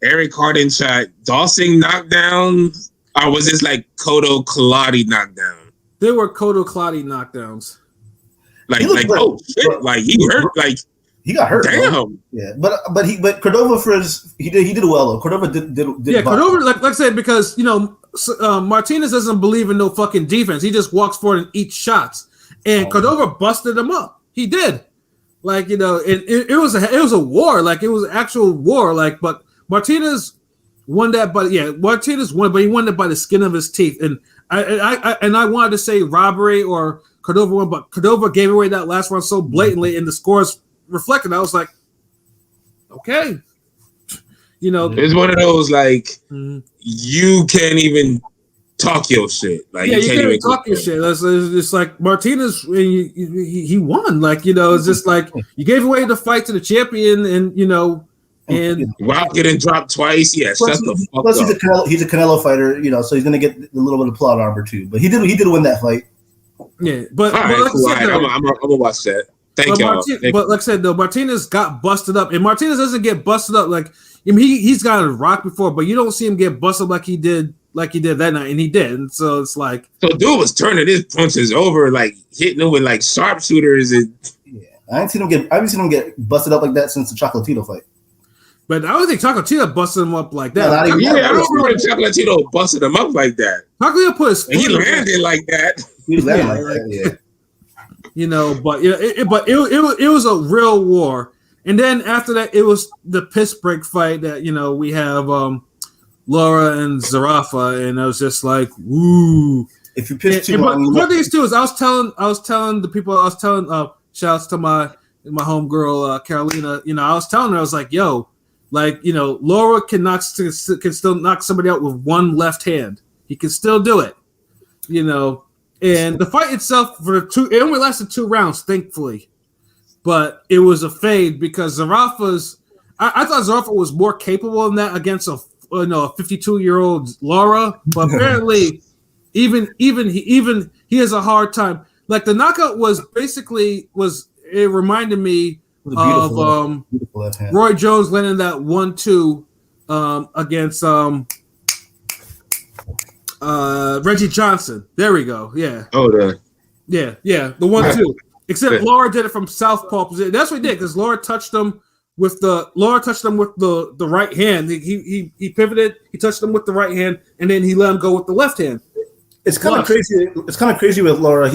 Eric Harden shot Dawson knockdowns, or was this like Kodo Kaladi knockdown? They were Kodo Kaladi knockdowns. Oh shit! Like he hurt. Like. He got hurt. Damn. Bro. Yeah, but Cordova he did well though. Cordova did. Yeah, Cordova, like I said, because Martinez doesn't believe in no fucking defense. He just walks forward and eats shots. And Cordova busted him up. He did. Like it was a war. Like it was an actual war. Like, but Martinez won that. But yeah, Martinez won, but he won it by the skin of his teeth. And I wanted to say robbery or Cordova won, but Cordova gave away that last one so blatantly, and the scores reflected. I was like, okay, You know, it's one of those like mm-hmm. you can't even talk your shit. Like yeah, you can't even talk talk your shit. It's like Martinez, he won. Like, you know, it's just like you gave away the fight to the champion, and you know, and Wow, getting dropped twice. Yeah, shut the fuck up. He's a Canelo fighter, you know, so he's gonna get a little bit of plot armor too. But he did win that fight. Yeah, but all right, like cool. I said, I'm gonna watch that. Thank y'all. But like I said, though, Martinez got busted up, and Martinez doesn't get busted up like I mean, he's gotten rocked before, but you don't see him get busted like he did that night, and he did. And so it's like, so dude was turning his punches over, like hitting him with like sharpshooters, and I haven't seen him get busted up like that since the Chocolatito fight. But I don't think Chocolatito busted him up like that. I don't remember Chocolatito busted him up like that. Chocolatito put his foot he landed like that. He was landing like that, yeah. You know, but it was a real war. And then after that, it was the piss break fight that, you know, we have Laura and Zarafa, and I was just like, woo. If you piss too much, long, one of these too is I was telling the people, shouts to my homegirl Carolina, you know, I was telling her, I was like, yo, like, you know, Laura can still knock somebody out with one left hand. He can still do it, you know. And the fight itself it only lasted 2 rounds, thankfully. But it was a fade because Zarafa's. I thought Zarafa was more capable than that against a 52-year-old Laura, but apparently, even he has a hard time. Like the knockout was basically it reminded me of Roy Jones landing that 1-2 against Reggie Johnson. There we go. Yeah. Oh, the 1-2. Except Laura did it from southpaw position. That's what he did because Laura touched him with the right hand. He pivoted. He touched him with the right hand, and then he let him go with the left hand. It's kind of crazy. It's kind of crazy with Laura.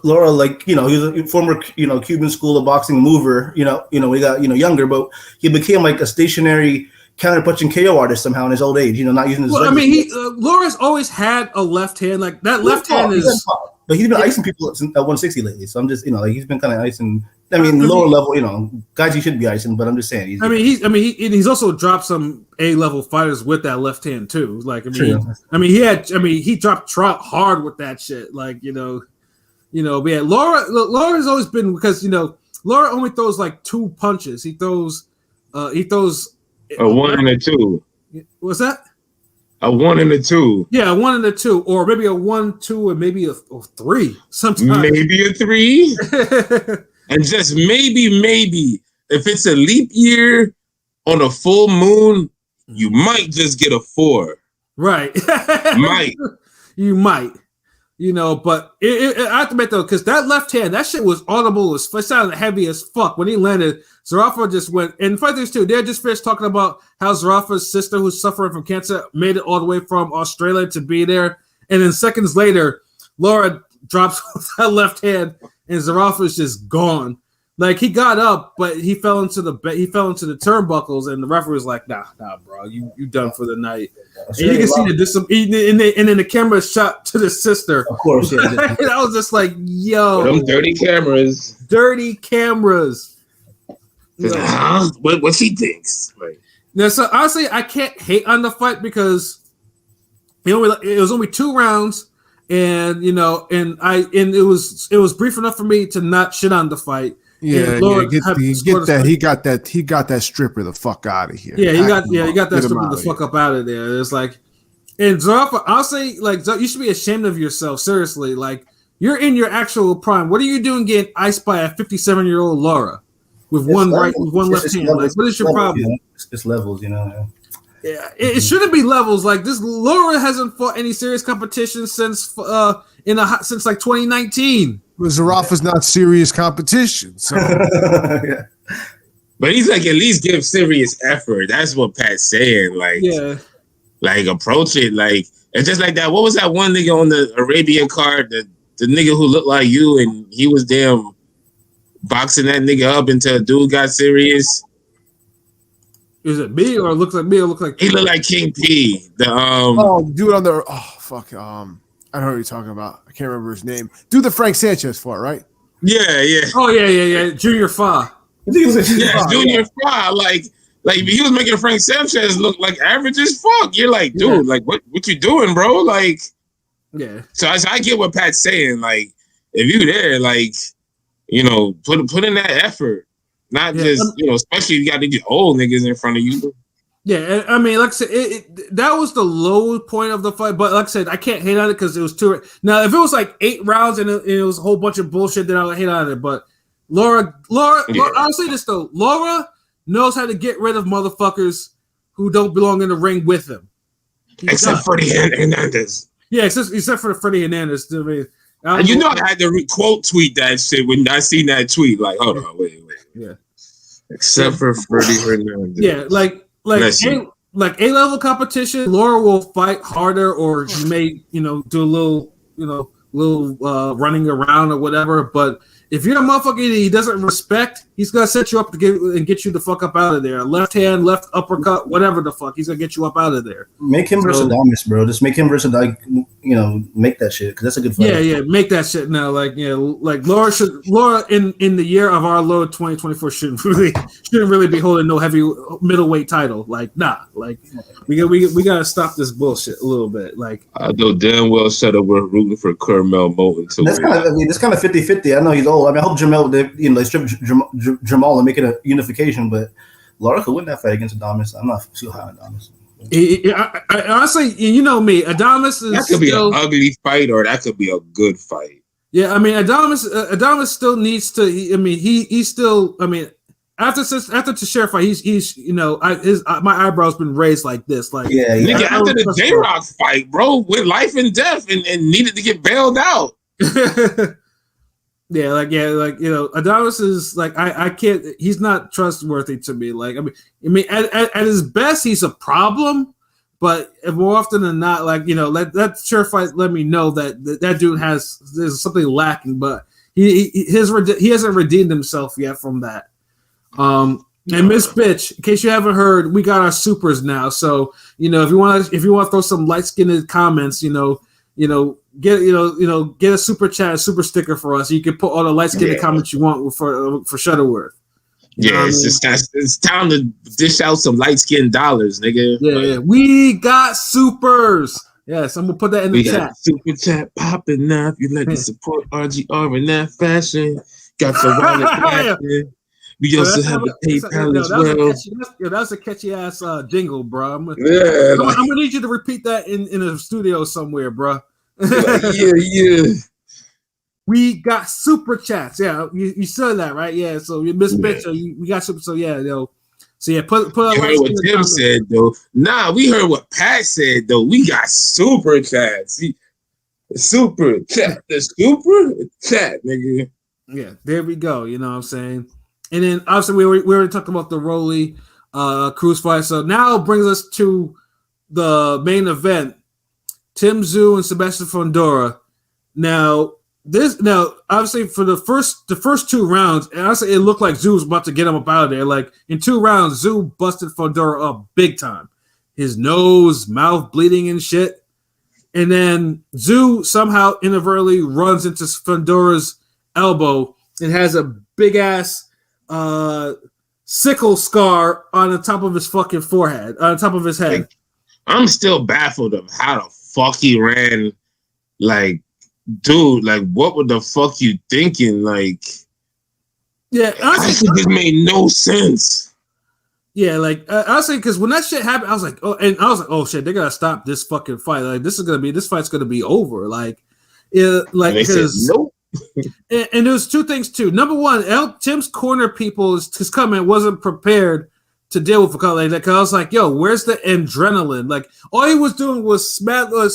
Laura, like, you know, he's a former, you know, Cuban school of boxing mover. You know, we got, you know, younger, but he became like a stationary counter-punching KO artist somehow in his old age. You know, not using his. Well, I mean, Laura's always had a left hand. Like that left hand is. But he's been icing people at 160 lately. So I'm just, you know, like he's been kind of icing. I mean, lower level, you know, guys he should be icing. But I'm just saying. He's also dropped some A-level fighters with that left hand too. Like, he dropped Trout hard with that shit. Like, you know, but yeah, Laura's always been, because, you know, Laura only throws like 2 punches. He throws a 1 and a 2. What's that? A 1 and a 2. Yeah, a 1 and a 2, or maybe a 1, 2, and maybe a 3. Sometimes maybe a 3, and just maybe if it's a leap year on a full moon, you might just get a 4. Right? You might. You know, but I have to admit though, because that left hand, that shit was audible. It sounded heavy as fuck when he landed. Zarafa just went, and fighters too. They're just finished talking about how Zarafa's sister, who's suffering from cancer, made it all the way from Australia to be there, and then seconds later, Laura drops that left hand, and Zarafa's just gone. Like, he got up, but he fell into the turnbuckles, and the referee was like, "Nah, bro, you done for the night." And you can see and then the camera shot to the sister. Of course, yeah. And I was just like, "Yo, them dirty cameras." What she thinks? Like, now, so honestly, I can't hate on the fight because it was only 2 rounds, and you know, and it was brief enough for me to not shit on the fight. Yeah, get that. He got that stripper the fuck out of here. Yeah, he got that stripper the fuck up out of there. It's like, and Zarafa, I'll say, like, you should be ashamed of yourself. Seriously, like, you're in your actual prime. What are you doing getting iced by a 57-year-old Laura with one left hand? Like, what is your problem? You know? It's levels, you know. Yeah, it shouldn't be levels. Like, this Laura hasn't fought any serious competition since like 2019. But Zarafa's not serious competition, so. Yeah. But he's like, at least give serious effort. That's what Pat's saying. Like, like, approach it. Like, it's just like that. What was that one nigga on the Arabian card? The nigga who looked like you, and he was damn boxing that nigga up until a dude got serious. Is it me, or it looks like me, or look like he looked like King P? Dude on the fuck. I know what you're talking about. I can't remember his name. Do the Frank Sanchez fight, right? Yeah. Oh yeah. Junior Fa. Yeah, Junior Fa. Like Like he was making Frank Sanchez look like average as fuck. You're like, dude, like what you doing, bro? Like, yeah. So I get what Pat's saying. Like, if you there, like, you know, put in that effort. Not just, you know, especially if you got to get old niggas in front of you. Yeah, I mean, like I said, that was the low point of the fight. But like I said, I can't hate on it because it was too. Now, if it was like 8 rounds and it was a whole bunch of bullshit, then I would hate on it. But Laura, I'll say this though, Laura knows how to get rid of motherfuckers who don't belong in the ring with him. Except Freddie Hernandez. Yeah, except for the Freddie Hernandez. I mean, you know, I had to quote tweet that shit when I seen that tweet. Like, hold on, wait. Yeah. Except for Freddie Hernandez. Yeah, like A-level competition, Laura will fight harder, or she may, you know, do a little running around or whatever. But if you're a motherfucker he doesn't respect, he's gonna set you up to get you the fuck up out of there. Left hand, left uppercut, whatever the fuck, he's gonna get you up out of there. Make him versus Adames, bro. Just make him versus, like, you know, make that shit because that's a good fight. Yeah, make that shit now. Like, like Laura in the year of our Lord 2024 shouldn't really be holding no heavy middleweight title. Like, nah. Like, we gotta stop this bullshit a little bit. Like, I know damn well said that we're rooting for Carmel Moulton too. That's kind of 50-50. I know he's old. I mean, I hope Jamel, they strip Jamal and make it a unification, but Laura could win that fight against Adames. I'm not too high on Adames. I honestly, you know me, Adames is that could be an ugly fight, or that could be a good fight. Yeah, I mean, Adames still needs to. He's still. I mean, after Teixeira fight, he's you know, my eyebrows been raised like this. Like, nigga, after the J-Rock fight, bro, with life and death, and needed to get bailed out. Like you know, Adames is like I can't. He's not trustworthy to me. Like, I mean, at his best, he's a problem, but more often than not, like, you know, that sure fight let me know that dude there's something lacking, but he hasn't redeemed himself yet from that. And Miss Bitch, in case you haven't heard, we got our supers now. So, you know, if you want to throw some light-skinned comments, get a super chat, a super sticker for us. You can put all the light-skinned comments you want for Shuttleworth. It's time to dish out some light-skinned dollars, nigga. Yeah, we got supers. Yes, I'm gonna put that in the chat. Super chat popping up. You like to support RGR in that fashion. Got the wallet fashion. We also have a PayPal as well. That's a catchy ass jingle, bro. I'm gonna need you to repeat that in a studio somewhere, bro. Yeah. We got super chats. Yeah, you said that, right? Yeah. So you missed picture. We got super. So yeah, yo. So yeah, put. You heard what Tim said though. Nah, we heard what Pat said though. We got super chats. Super chat. The super chat, nigga. Yeah, there we go. You know what I'm saying. And then obviously we already talked about the Rolly Cruz fight. So now it brings us to the main event: Tim Tszyu and Sebastian Fundora. Now obviously for the first 2 rounds, and honestly it looked like Tszyu was about to get him up out of there. Like in 2 rounds, Tszyu busted Fundora up big time. His nose, mouth bleeding and shit. And then Tszyu somehow inadvertently runs into Fundora's elbow and has a big ass sickle scar on the top of his fucking forehead, on the top of his head. Like, I'm still baffled of how the fuck he ran. Like, dude, like, what would the fuck you thinking? Like, yeah, honestly, it just made no sense. Yeah, like honestly, because when that shit happened, I was like, oh shit, they gotta stop this fucking fight. Like, this fight's gonna be over. Like, because nope. And there's 2 things too. Number one, Tim's corner people, his comment wasn't prepared to deal with a cut like that. Cause I was like, yo, where's the adrenaline? Like, all he was doing was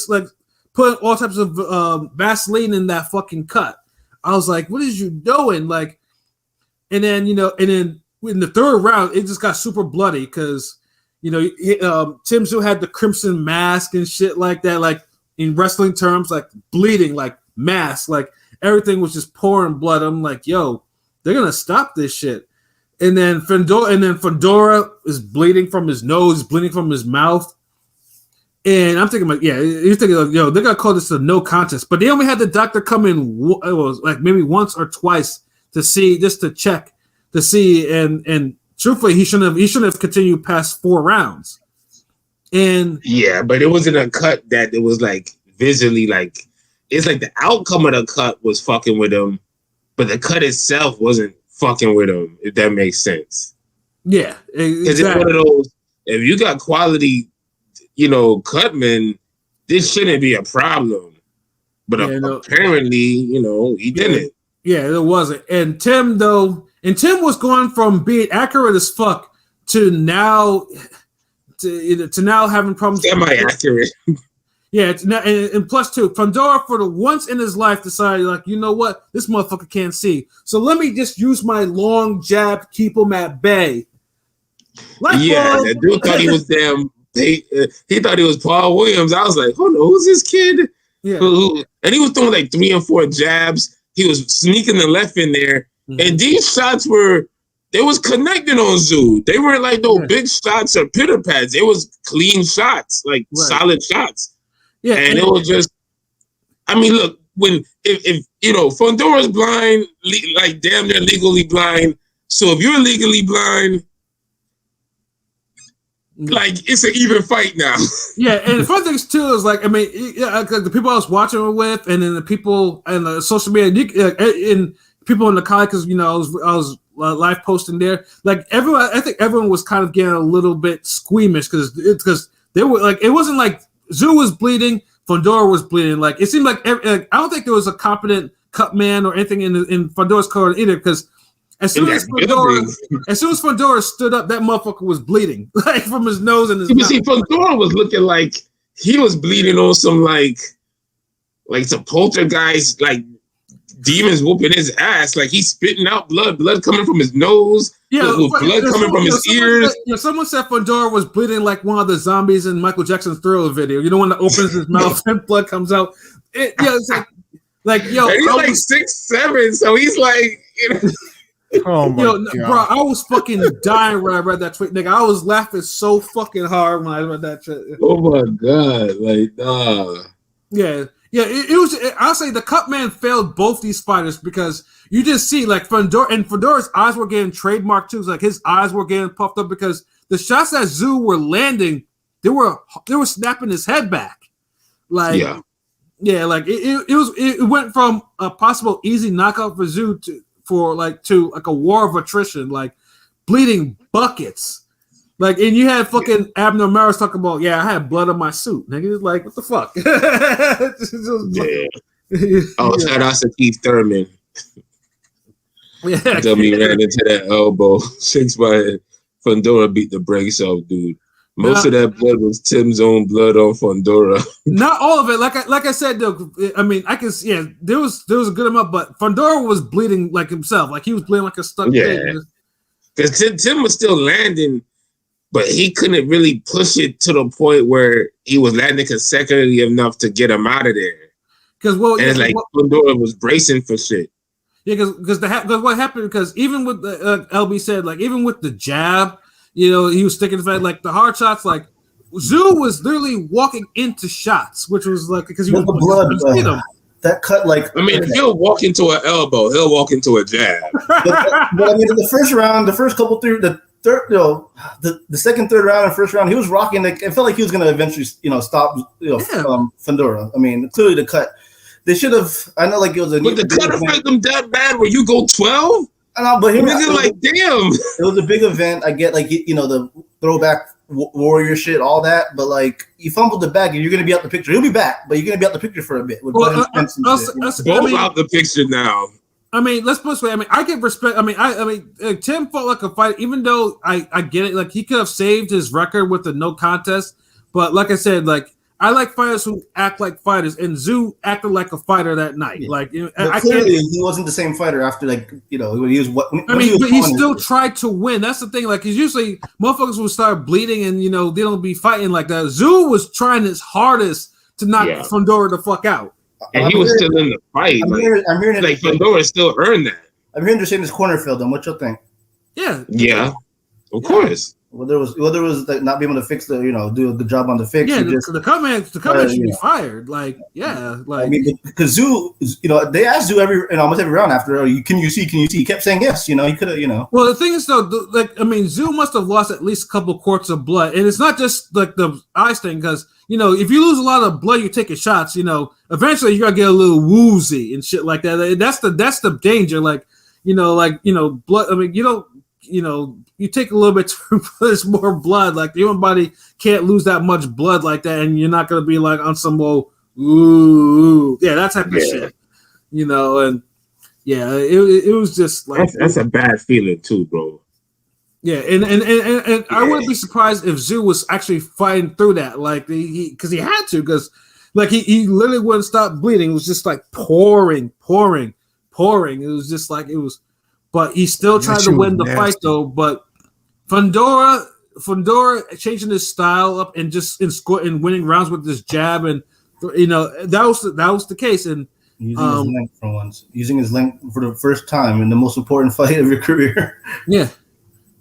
like putting all types of Vaseline in that fucking cut. I was like, what is you doing? Like, and then in the 3rd round, it just got super bloody because Tim Tszyu had the crimson mask and shit like that. Like in wrestling terms, like bleeding, like mask, like. Everything was just pouring blood. I'm like, yo, they're gonna stop this shit. And then Fundora is bleeding from his nose, bleeding from his mouth. And I'm thinking, like, you're thinking, like, yo, they're gonna call this a no contest. But they only had the doctor come in, it was like maybe once or twice to see, just to check, to see and truthfully, he shouldn't have continued past 4 rounds. And yeah, but it wasn't a cut that it was like visually like it's like the outcome of the cut was fucking with him, but the cut itself wasn't fucking with him. If that makes sense. Yeah, exactly. It's one of those. If you got quality, cutmen, this shouldn't be a problem. But apparently, he didn't. Yeah, it wasn't. And Tim was going from being accurate as fuck to now having problems. Semi-accurate. Yeah, and plus two, Fundora for the once in his life decided, like, you know what, this motherfucker can't see, so let me just use my long jab, keep him at bay. That dude thought he was damn. He thought he was Paul Williams. I was like, hold on, who's this kid? Yeah, and he was throwing like 3 and 4 jabs. He was sneaking the left in there, and these shots was connecting on Tszyu. They weren't like no big shots or pitter pads. It was clean shots, like solid shots. Yeah, and it was just. I mean, look, if Fundora's blind, like damn near legally blind. So if you're legally blind, like it's an even fight now. Yeah, and the fun things too is like, I mean, the people I was watching it with, and then the people and the social media, and people in the comments, because I was live posting there. Like everyone, I think everyone was kind of getting a little bit squeamish because they were like, it wasn't like Tszyu was bleeding, Fundora was bleeding. Like it seemed like I don't think there was a competent cut man or anything in Fundora's corner either, because. As soon as Fundora stood up, that motherfucker was bleeding, like from his nose and his mouth. See, Fundora was looking like he was bleeding on some like some poltergeist, like demons whooping his ass. Like he's spitting out blood coming from his nose, with blood coming from his ears. Someone said Fundora was bleeding like one of the zombies in Michael Jackson's Thriller video. You know when it opens his mouth and blood comes out. It's like yo, and he's like 6'7", so he's like Oh my God. Bro, I was fucking dying when I read that tweet, nigga. I was laughing so fucking hard when I read that shit. Oh my God, like nah. Yeah. It was. I'll say the cut man failed both these fighters because you just see like Fundora's eyes were getting trademarked too. Like his eyes were getting puffed up because the shots that Tszyu were landing, they were snapping his head back. Like like it went from a possible easy knockout for Tszyu to a war of attrition, like bleeding buckets. Like, and you had fucking Abner Maris talking about, I had blood on my suit. Nigga, like, what the fuck? Shout out to Keith Thurman. Yeah, Dummy ran into that elbow. 6 by Fundora beat the brakes off, dude. Most of that blood was Tim's own blood on Fundora. Not all of it. Like I said, though, I mean, I can there was a good amount, but Fundora was bleeding like himself. Like he was bleeding like a stuck pig. Because Tim was still landing, but he couldn't really push it to the point where he was landing consecutively enough to get him out of there. It's like Fundora was bracing for shit. Yeah, because what happened? Because even with the LB said, like even with the jab. He was sticking to that, like the hard shots. Like Tszyu was literally walking into shots, which was like because he was the blood. That cut, like if he'll walk into an elbow, he'll walk into a jab. but I mean, the first round, the first couple through the third, the second, third round, and first round, he was rocking. Like it felt like he was going to eventually, stop, Fundora. I mean, clearly the cut. They should have. I know, like it was a. But the cut affect them that bad where you go 12. I know, but like, damn. It was a big event. I get, like, the throwback warrior shit, all that. But, like, you fumbled the bag, and you're going to be out the picture. He'll be back, but you're going to be out the picture for a bit. With both out the picture now. I mean, let's put it this way. I mean, I give respect. I mean, Tim fought like a fight, even though I get it. Like, he could have saved his record with the no contest. But, like I said, like, I like fighters who act like fighters, and Tszyu acted like a fighter that night. Yeah. Like, clearly, he wasn't the same fighter after, like, when he was. But he still tried to win. That's the thing. Like, because usually motherfuckers will start bleeding, and they don't be fighting like that. Tszyu was trying his hardest to knock Fundora the fuck out, and he was still in the fight. I'm hearing like Fundora still earned that. I'm hearing they're saying this corner failed him. What you think? Yeah, of course. Whether it was like not being able to fix do a good job on the fix. Yeah, the comment should be fired. Like, yeah, like I mean, because Tszyu, they asked Tszyu almost every round after, can you see? He kept saying yes. He could have, Well, the thing is though, Tszyu must have lost at least a couple quarts of blood, and it's not just like the ice thing, because if you lose a lot of blood, you're taking shots. Eventually you're gonna get a little woozy and shit like that. That's the danger. Blood. I mean, you take a little bit to replace more blood. Like the human body can't lose that much blood like that, and you're not gonna be like on some that type of shit. And yeah, it was just like that's a bad feeling too, bro. Yeah, and I wouldn't be surprised if Tszyu was actually fighting through that, like because he had to, because like he literally wouldn't stop bleeding. It was just like pouring. It was just like it was, but he still tried to win the fight though. But Fundora changing his style up and just in winning rounds with this jab, and that was the case. And using his length for once, using his length for the first time in the most important fight of your career. Yeah.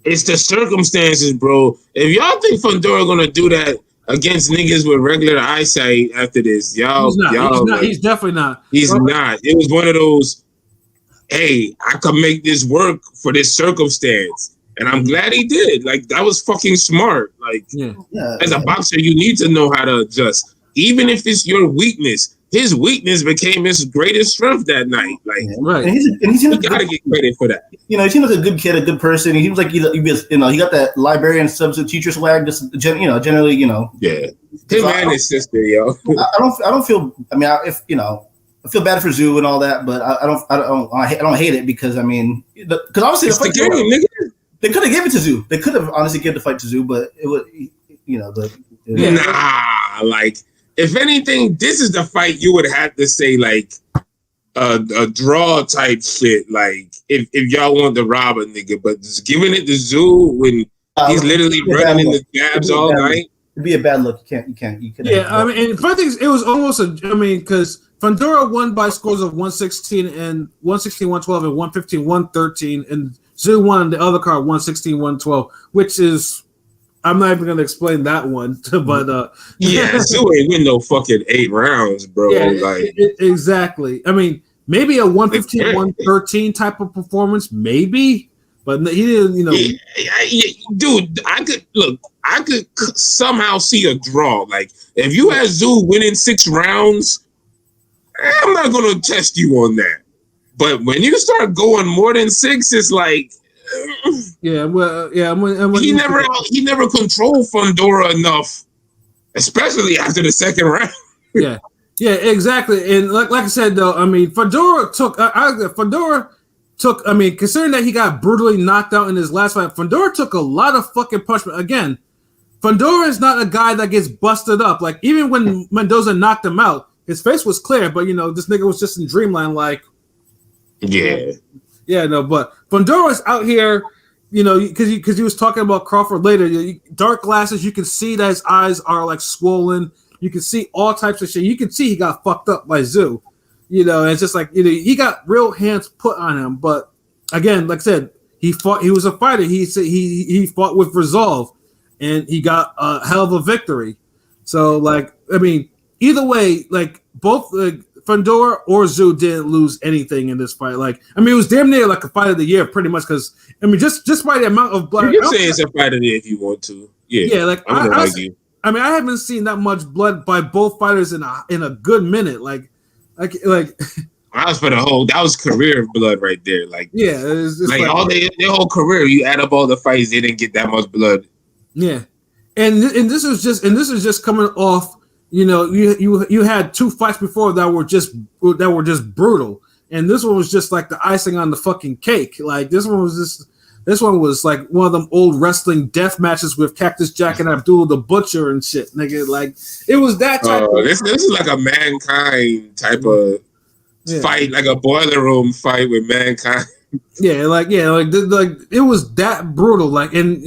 It's the circumstances, bro. If y'all think Fundora gonna do that against niggas with regular eyesight after this, he's not. He's definitely not. He's not. It was one of those, hey, I could make this work for this circumstance. And I'm glad he did. Like, that was fucking smart. Like, as a boxer, you need to know how to adjust. Even if it's your weakness. His weakness became his greatest strength that night. Like, right. And he gotta get credit for that. He seems like a good kid, a good person. He seems like he got that librarian substitute teacher swag. Just generally, Yeah. Him and his sister, yo. I don't feel. I mean, I feel bad for Tszyu and all that, but I don't hate it because because obviously it's the game, nigga. They could have given it to Tszyu. They could have honestly given the fight to Tszyu, but it would, Nah, like. If anything, this is the fight you would have to say like a draw type shit. Like if y'all want to rob a nigga, but just giving it to Tszyu when he's literally running in the jabs all night. It'd be a bad look. You can't. Yeah, I mean, and funny thing is, it was almost because Fundora won by scores of 116 and 116, 112 and 115, 113, and Tszyu won the other card 116, 112, which is. I'm not even gonna explain that one, but Tszyu ain't win no fucking 8 rounds, bro. Yeah, exactly. I mean, maybe a 115, 113 type of performance, maybe, but he didn't. Dude, I could somehow see a draw. Like if you had Tszyu winning 6 rounds, I'm not gonna test you on that. But when you start going more than 6, it's like. Yeah, well, yeah. He never controlled Fundora enough, especially after the second round. yeah, exactly. And like I said, though, I mean, Fundora took. I mean, considering that he got brutally knocked out in his last fight, Fundora took a lot of fucking punishment. Again, Fundora is not a guy that gets busted up. Like even when Mendoza knocked him out, his face was clear, but this nigga was just in dreamland. Like, yeah, no, but Fundora's out here, because he was talking about Crawford later. Dark glasses, you can see that his eyes are like swollen. You can see all types of shit. You can see he got fucked up by Tszyu. And it's just like he got real hands put on him. But again, like I said, he fought. He was a fighter. He fought with resolve, and he got a hell of a victory. So like, I mean, either way, like both Fundora or Tszyu didn't lose anything in this fight. Like, I mean, it was damn near like a fight of the year, pretty much. Because I mean, just by the amount of blood. You can say it's a fight of the year if you want to. Yeah. Like I mean, I haven't seen that much blood by both fighters in a good minute. Like. That was for that was career blood right there. Like, yeah, it's like all their whole career. You add up all the fights, they didn't get that much blood. Yeah, and this is just coming off. You had 2 fights before that were just brutal, and this one was just like the icing on the fucking cake. Like this one was like one of them old wrestling death matches with Cactus Jack and Abdul the Butcher and shit, nigga. Like it was that type. This is like a Mankind type of fight, like a boiler room fight with Mankind. Like it was that brutal. Like, and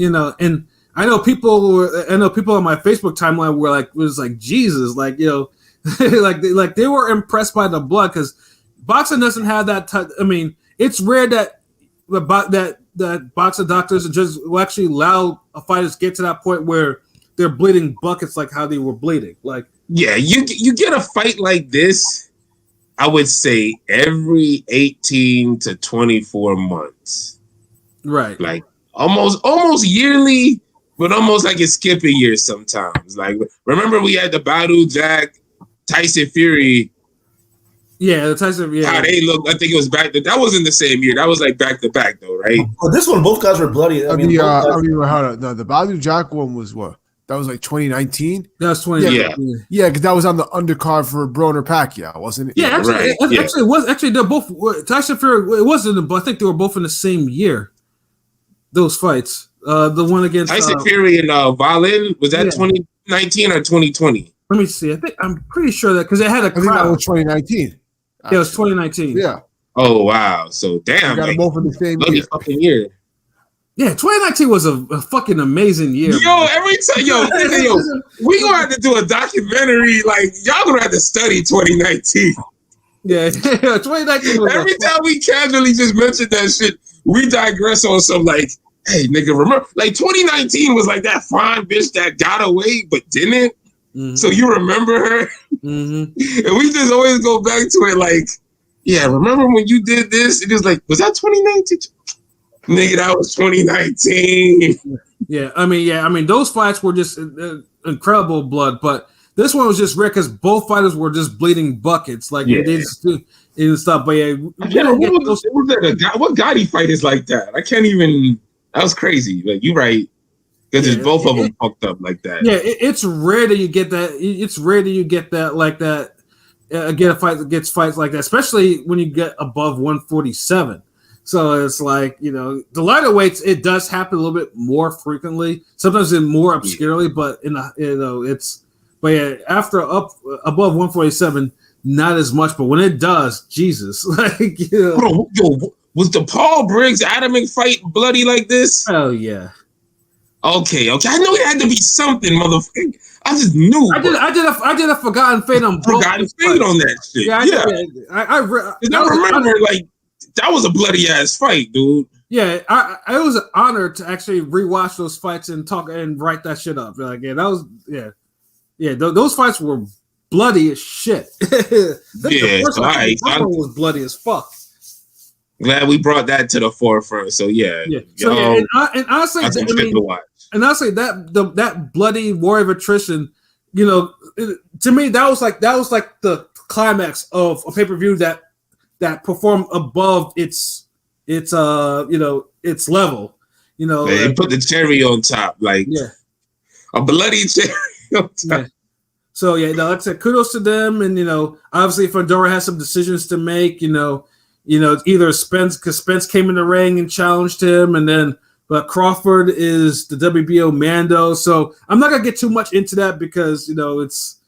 I know people on my Facebook timeline were like, was like, Jesus, like, like they were impressed by the blood because boxing doesn't have that. I mean, it's rare that that boxing doctors and judges will actually allow a fighters get to that point where they're bleeding buckets like how they were bleeding. Like, yeah, you get a fight like this, I would say every 18 to 24 months. right. Like almost yearly, but almost like it's skipping years sometimes. Like, remember we had the Badu Jack Tyson Fury. Yeah, the Tyson. Yeah, how they look. I think it was that wasn't the same year. That was like back to back though, right? Well, this one, both guys were bloody. I mean, the Badu Jack one was what? That was like 2019. That was 20. Yeah, because that was on the undercard for Broner Pacquiao, wasn't it? Yeah, actually, right. Actually, it was actually they're both Tyson Fury. It wasn't, but I think they were both in the same year. Those fights, the one against Tyson Fury and Valin, was that 2019 or 2020? Let me see. I'm pretty sure that because they had a crowd. I think that was 2019. Yeah, it was 2019. Yeah. Oh wow! So damn, got them both in the same fucking year. Yeah, 2019 was a fucking amazing year. Yo, man. Every time, we gonna have to do a documentary. Like y'all gonna have to study 2019. Yeah, 2019. Every time we casually just mention that shit, we digress on some like, hey nigga, remember like 2019 was like that fine bitch that got away but didn't. Mm-hmm. So you remember her? Mm-hmm. And we just always go back to it like, yeah, remember when you did this? It was like, was that 2019? Nigga, that was 2019. Yeah, I mean, those fights were just incredible blood, but this one was just rare because both fighters were just bleeding buckets. Like, they just and stuff. But yeah, what Gotti fight is like that? I can't even. That was crazy. Like, you right. Because it's both of them fucked up like that. Yeah, it's rare that you get that. It's rare that you get that like that. Get a fight that gets fights like that, especially when you get above 147. So it's like, the lighter weights, it does happen a little bit more frequently, sometimes in more obscurely, but after up above 147, not as much. But when it does, Jesus, like, Bro, was the Paul Briggs Adamic fight bloody like this? Oh yeah. Okay. I know it had to be something, motherfucker. I just knew. I did a Forgotten Fate on both. Forgotten Fate on that shit. I remember like that was a bloody ass fight, dude. Yeah, I was an honor to actually rewatch those fights and talk and write that shit up. Like, those fights were bloody as shit. The first one was bloody as fuck. Glad we brought that to the forefront. So yeah. So and honestly, that bloody war of attrition, to me that was like the climax of a pay-per-view that performed above its level. They put the cherry on top, like a bloody cherry on top. Yeah. So like I said, kudos to them, and obviously Fundora has some decisions to make. Either Spence, because Spence came in the ring and challenged him, and then but Crawford is the WBO Mando. So I'm not gonna get too much into that because it's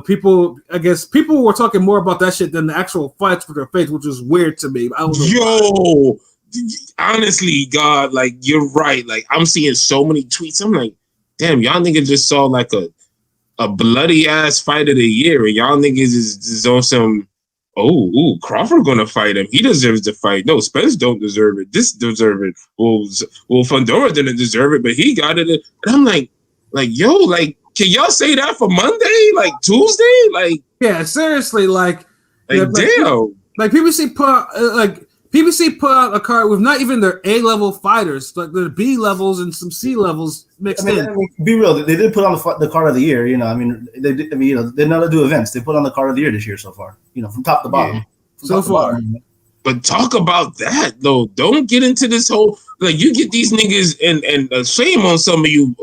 people. I guess people were talking more about that shit than the actual fights for their face, which is weird to me. I don't know. Honestly, God, like you're right. Like I'm seeing so many tweets. I'm like, damn, y'all niggas just saw like a bloody ass fight of the year, and y'all niggas is on some. Oh, Crawford gonna fight him. He deserves to fight. No, Spence don't deserve it. This deserve it. Well, Fundora didn't deserve it, but he got it. And I'm like, yo, like, can y'all say that for Monday? Like Tuesday? Like, yeah, seriously, like damn. Like PBC put out a card with not even their A-level fighters, like their B levels and some C levels mixed in. I mean, be real, they did put on the card of the year. They did. They know to do events. They put on the card of the year this year so far. From top to bottom. Yeah. So far. But talk about that though. Don't get into this whole like you get these niggas and shame on some of you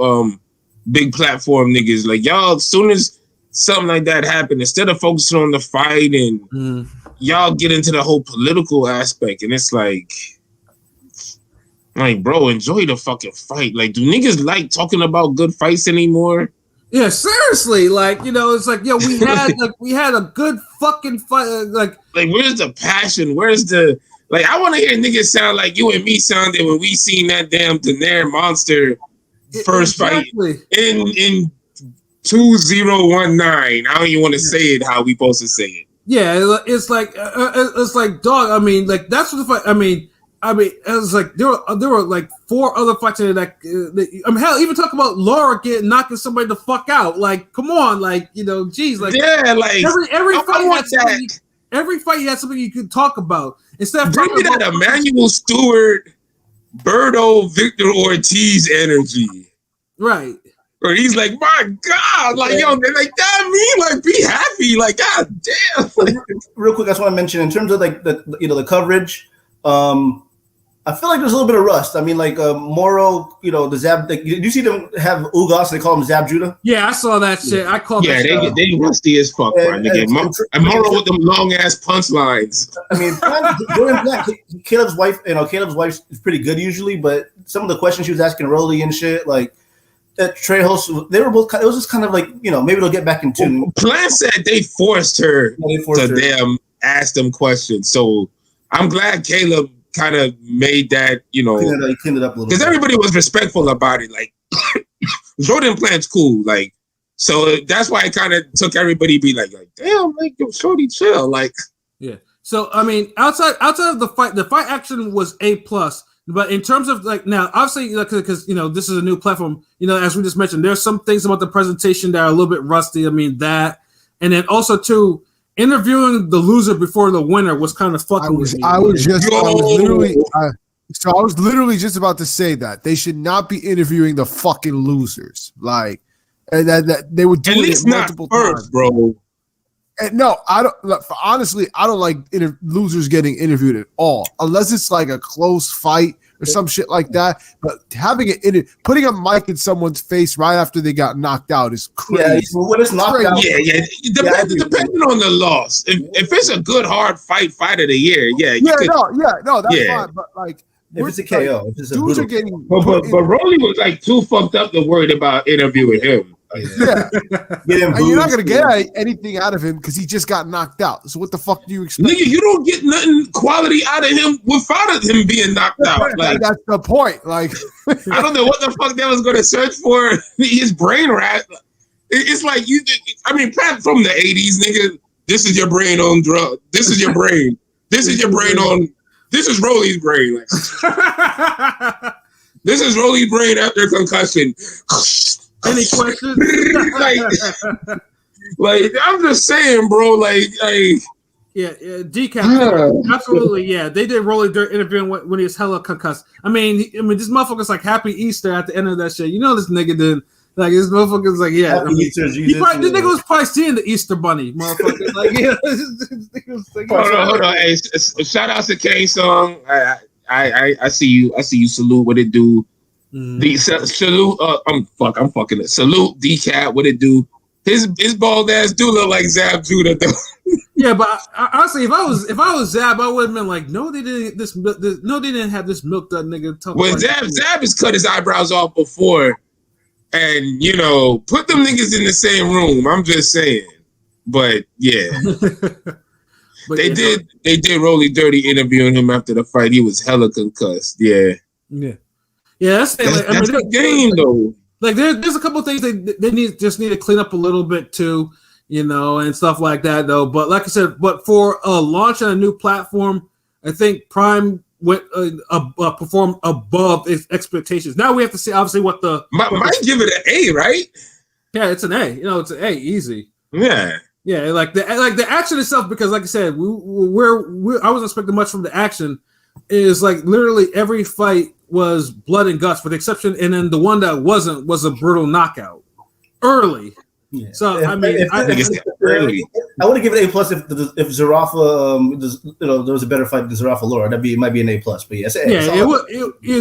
big platform niggas. Like y'all, as soon as something like that happened, instead of focusing on the fight and y'all get into the whole political aspect, and it's like, bro, enjoy the fucking fight. Like, do niggas like talking about good fights anymore? Yeah, seriously. Like, it's like, we had a good fucking fight. Like, where's the passion? Where's the I want to hear niggas sound like you and me sounded when we seen that damn Daenerys monster first fight in 2019. I don't even want to say it how we supposed to say it. Yeah, it's like dog. I mean, like that's what the fight. I mean, I mean, it was like there were like 4 other fights in that. I mean, hell, even talk about Laura knocking somebody the fuck out. Like, come on, like geez, like like every fight you had something you could talk about instead of bring me that Emmanuel Stewart, Berto, Victor Ortiz energy, right? Or he's like, my God, like yo, they're like that me, like be happy, like God damn. Like, real quick, I just want to mention in terms of like the coverage. I feel like there's a little bit of rust. I mean, like Moro, the Zab. Like, you see them have Ugas? They call him Zab Judah. Yeah, I saw that shit. I called. Yeah, they rusty as fuck. And Moro with them long ass punch lines. I mean, Caleb's wife. Caleb's wife is pretty good usually, but some of the questions she was asking Rolly and shit, like at Trejos, they were both. It was just kind of like maybe they'll get back in tune. Plan said they forced her to them ask them questions. So I'm glad Caleb kind of made that, cleaned it up a little because everybody was respectful about it. Like Jordan Plant's cool, like so that's why it kind of took everybody be like damn, like yo, Shorty chill, like yeah. So I mean, outside of the fight action was A+. But in terms of like now, obviously, because this is a new platform, as we just mentioned, there's some things about the presentation that are a little bit rusty. I mean that, and then also too. Interviewing the loser before the winner was kind of fucking with me. I was literally just about to say that they should not be interviewing the fucking losers. Like, and that they would do it multiple times, bro. And no, I don't. Honestly, I don't like losers getting interviewed at all, unless it's like a close fight or some shit like that. But having putting a mic in someone's face right after they got knocked out is crazy. Yeah, when it's knocked out. Yeah. Depending on the loss. If it's a good hard fight of the year, no, that's fine. But like, if it's a KO, if it's a dudes brutal. are getting. But Rolly was like too fucked up to worried about interviewing him. Yeah, and you're not gonna get anything out of him because he just got knocked out. So what the fuck do you expect? Nigga, you don't get nothing quality out of him without him being knocked out. Like that's the point. Like I don't know what the fuck that was gonna search for. His brain rat. It's like Pat from the 80s, nigga. This is your brain on drug. This is your brain. This is your brain on. This is Rolly's brain. Like, this is Rolly's brain after concussion. Any questions? like I'm just saying, bro. Yeah, decap. Absolutely, yeah. They did Rolly Dirt interviewing when he was hella concussed. I mean, this motherfucker's like Happy Easter at the end of that shit. This nigga did. Like this motherfucker's like, yeah. This nigga was probably seeing the Easter Bunny, motherfucker. Like, yeah. Hold on. Hey, shout out to Kane Song. I see you. Salute what it do. Salute. I'm fucking it. Salute Decap. What it do? His bald ass do look like Zab Judah though. Yeah, but honestly, if I was Zab, I would have been like, no, they didn't. No, they didn't have this milk that nigga. Well, Zab has cut his eyebrows off before, and put them niggas in the same room. I'm just saying, but yeah. They did Rolly dirty interviewing him after the fight. He was hella concussed. Yeah. That's the game though. Like there's a couple of things they need to clean up a little bit too, and stuff like that though. But like I said, for launching a new platform, I think Prime went performed above its expectations. Now we have to see obviously what the might give it an A, right? Yeah, it's an A. It's an A, easy. Yeah. Yeah, like the action itself, because like I said, I wasn't expecting much from the action. Is like literally every fight was blood and guts, with the exception, and then the one that wasn't was a brutal knockout early. Yeah. So I mean, I would give it A+ if Zarafa, there was a better fight than Zarafa Laura. It might be an A+. But yes, it was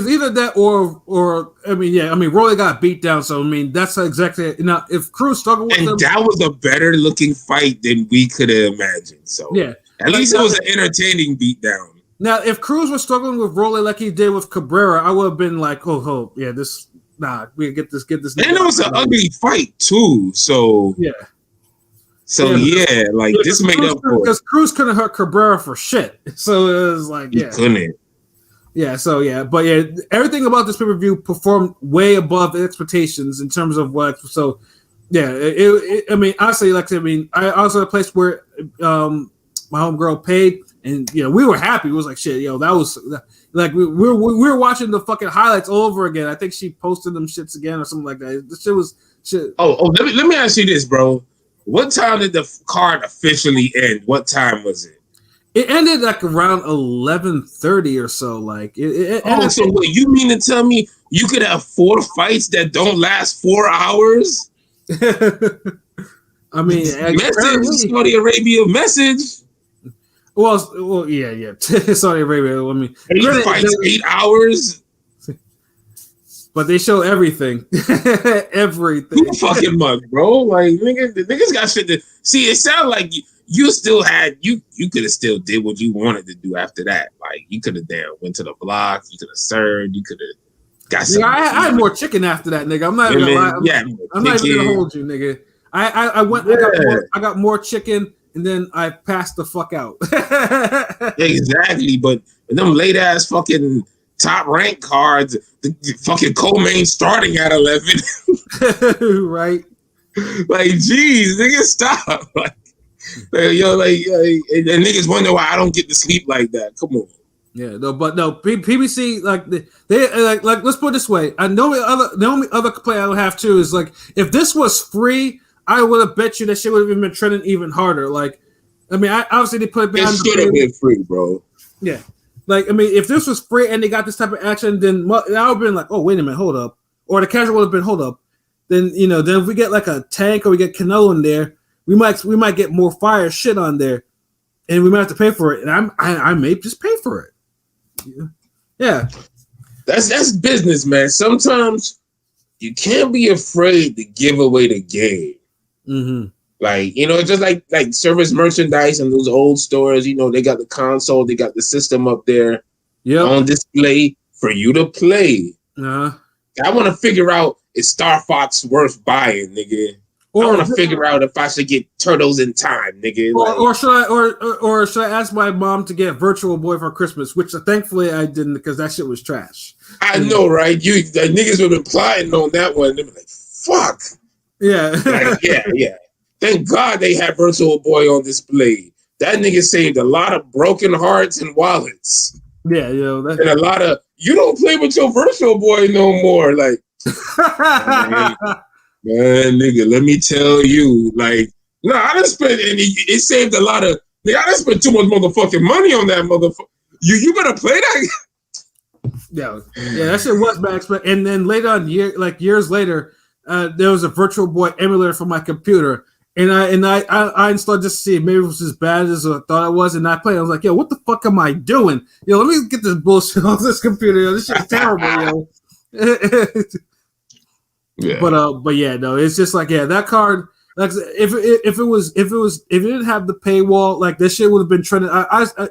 either that or I mean, Rolly got beat down. So I mean, that's exactly if Cruz struggled with them, that was a better looking fight than we could have imagined. So yeah, at least it was an entertaining beatdown. Now, if Cruz was struggling with Rolly like he did with Cabrera, I would have been like, oh, yeah, we get this. And it was an ugly fight too. So yeah. This made up for it. Because Cruz couldn't hurt Cabrera for shit. So it was like, he couldn't. Yeah, so yeah, but yeah, everything about this pay-per-view performed way above expectations in terms of what. So yeah, I mean, honestly, I also a place where my homegirl paid. And we were happy. It was like shit, that was like we were watching the fucking highlights all over again. I think she posted them shits again or something like that. The shit was shit. Oh, let me ask you this, bro. What time did the card officially end? What time was it? It ended like around 11:30 or so. Like it ended. So wait, you mean to tell me you could have 4 fights that don't last 4 hours? I mean, message, Saudi Arabia message. Well, yeah. Saudi Arabia. I mean, 8 fights, 8 hours. But they show everything, everything. Who fucking mug, bro? Like niggas got shit to see. It sounded like you still had you could have still did what you wanted to do after that. Like you could have went to the block, you could have served, you could have got some. I had more chicken after that, nigga. I'm not even gonna lie. I'm not even gonna hold you, nigga. I went. Yeah. I got more chicken, and then I passed the fuck out. Exactly, but them late ass fucking top rank cards, the fucking co-main starting at 11, right? Like, geez, nigga, stop! Like, and niggas wonder why I don't get to sleep like that. Come on. Yeah, PBC they like let's put it this way. I know the only other complaint I would have too is like if this was free, I would have bet you that shit would have been trending even harder. Like, I mean, obviously they put it behind. It should have been free, bro. Yeah, like I mean, if this was free and they got this type of action, then I would have been like, oh wait a minute, hold up, or the casual would have been hold up. Then then if we get like a Tank or we get Canelo in there, we might get more fire shit on there, and we might have to pay for it. And I may just pay for it. Yeah, that's business, man. Sometimes you can't be afraid to give away the game. Mm-hmm. Like just like service merchandise in those old stores. They got the console, they got the system up there, on display for you to play. I want to figure out is Star Fox worth buying, nigga. I want to figure out if I should get Turtles in Time, nigga. Or should I ask my mom to get Virtual Boy for Christmas? Which thankfully I didn't because that shit was trash. I know, right? The niggas would have been plotting on that one. They be like, "Fuck." Yeah. Like, yeah. Thank God they had Virtual Boy on display. That nigga saved a lot of broken hearts and wallets. Yeah, and a lot of you don't play with your Virtual Boy no more, like. Man, nigga, let me tell you, like, I done spent, and it saved a lot of, I done spent too much motherfucking money on that motherfucker. You better play that. Yeah, that shit was bad. And then later on, years later, there was a Virtual Boy emulator for my computer, and I installed just to see if maybe it was as bad as I thought it was, and I played. I was like, yo, what the fuck am I doing? Yo, let me get this bullshit off this computer. Yo, this shit's terrible, yo. Yeah. But yeah, no, it's just like that card. Like if it didn't have the paywall, like this shit would have been trending.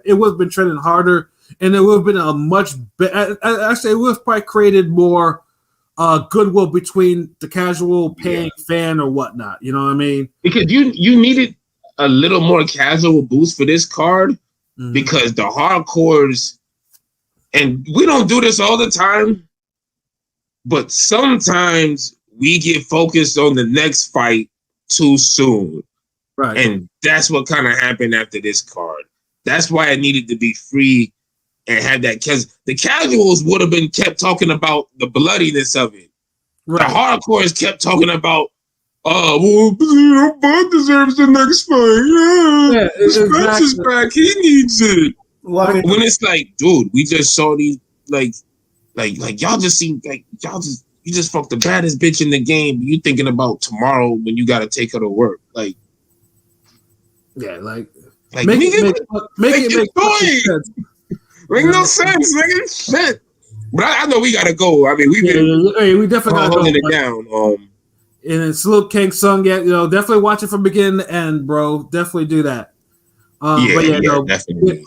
It would have been trending harder, and it would have been a much better. Actually, it would have probably created more goodwill between the casual paying fan or whatnot. You know what I mean? Because you needed a little more casual boost for this card because the hardcores, and we don't do this all the time. But sometimes we get focused on the next fight too soon. Right. And that's what kind of happened after this card. That's why it needed to be free and have that. Because the casuals would have been kept talking about the bloodiness of it. Right. The hardcores kept talking about, Bud deserves the next fight. Yeah, Spencer's back. He needs it. Well, when it's like, dude, we just saw these, like y'all just seem like you just fucked the baddest bitch in the game. You thinking about tomorrow when you got to take her to work, like make no sense, nigga. Shit. But I know we gotta go. I mean, we definitely gotta holding it down. And it's Salute King Sung. Yeah, definitely watch it from beginning to end, bro. Definitely do that. Definitely.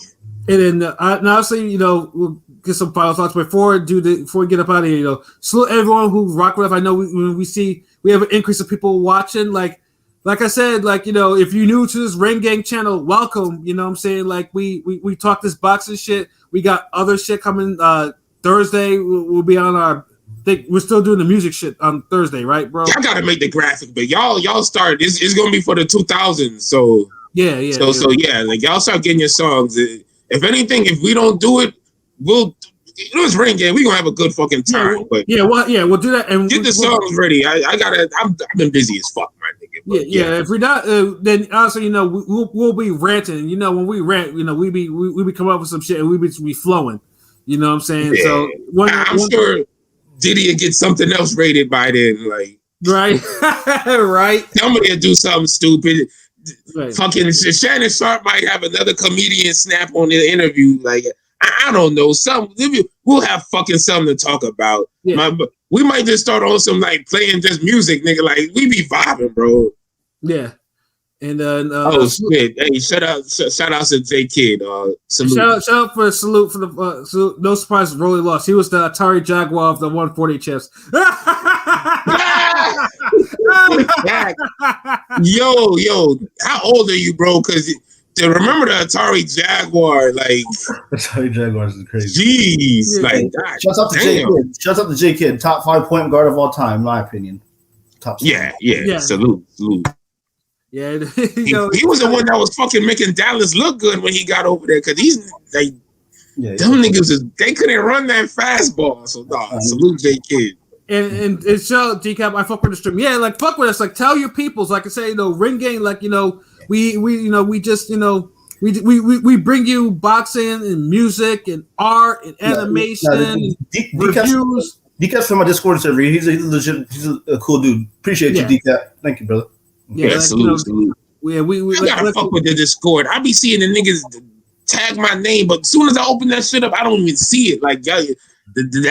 And then obviously, we'll get some final thoughts before we get up out of here. Salute everyone who rock with us. I know we have an increase of people watching. Like I said, if you're new to this Ring Gang channel, welcome. You know what I'm saying? Like we talk this boxing shit. We got other shit coming. Thursday we'll be on our. We're still doing the music shit on Thursday, right, bro? I gotta make the graphic, but y'all start. It's gonna be for the 2000s. So yeah. So like y'all start getting your songs. if anything, if we don't do it, it's ring game. We gonna have a good fucking time. But we'll do that and get the songs ready. I've been busy as fuck, my nigga. But, if we're not, then also we'll be ranting. When we rant, we be coming up with some shit and we be flowing. You know what I'm saying? Yeah. So I'm sure Diddy will get something else rated by then, like right, right. Somebody will do something stupid. Right. Fucking Shannon Sharp might have another comedian snap on the interview. Like I don't know, we'll have fucking something to talk about. Yeah. We might just start on some like playing just music, nigga. Like we be vibing, bro. Yeah. And shit! Hey, shout out to J Kid. Salute. Shout out for salute for the salute. No surprise, Rolly lost. He was the Atari Jaguar of the 140 chips. Yo, how old are you, bro? Because to remember the Atari Jaguar, like Atari Jaguars is crazy. Jeez, like God, shouts out to J Kid. Shouts out to J Kid, top 5 point guard of all time, in my opinion. Top. Yeah. Salute. Yeah, he was the one that was fucking making Dallas look good when he got over there because he's like, them niggas they couldn't run that fastball. So salute J Kid. And shout out Decap. I fuck with the stream. Yeah, like fuck with us. Like tell your peoples. Like I say, ring game. Like we just we bring you boxing and music and art and animation and reviews. Decap's from my Discord server. He's a cool dude. Appreciate you, Decap. Thank you, brother. Yeah, salute. Yeah, we gotta fuck with the Discord. I be seeing the niggas tag my name, but as soon as I open that shit up, I don't even see it. Like, that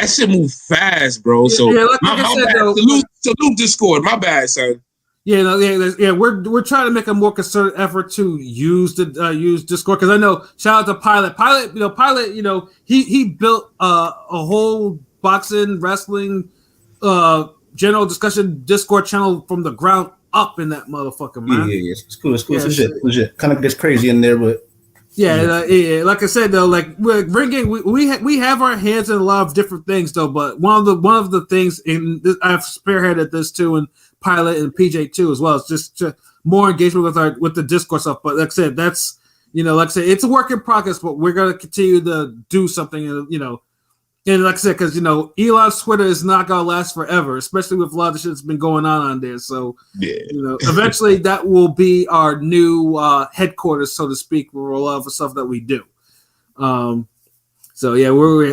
shit move fast, bro. So my bad. Salute Discord. My bad, son. We're trying to make a more concerted effort to use Discord because I know. Shout out to Pilot. Pilot. He built a whole boxing, wrestling, general discussion Discord channel from the ground up in that motherfucker, man. Yeah. It's cool. It's legit. Kind of gets crazy in there, but like I said though, like ring game, we have our hands in a lot of different things though. But one of the things, and I've spearheaded this too, and Pilot and PJ too as well. It's just more engagement with the Discord stuff. But like I said, that's it's a work in progress. But we're gonna continue to do something, And like I said, because Elon's Twitter is not gonna last forever, especially with a lot of shit that's been going on there. So eventually that will be our new headquarters, so to speak, for a lot of the stuff that we do. We're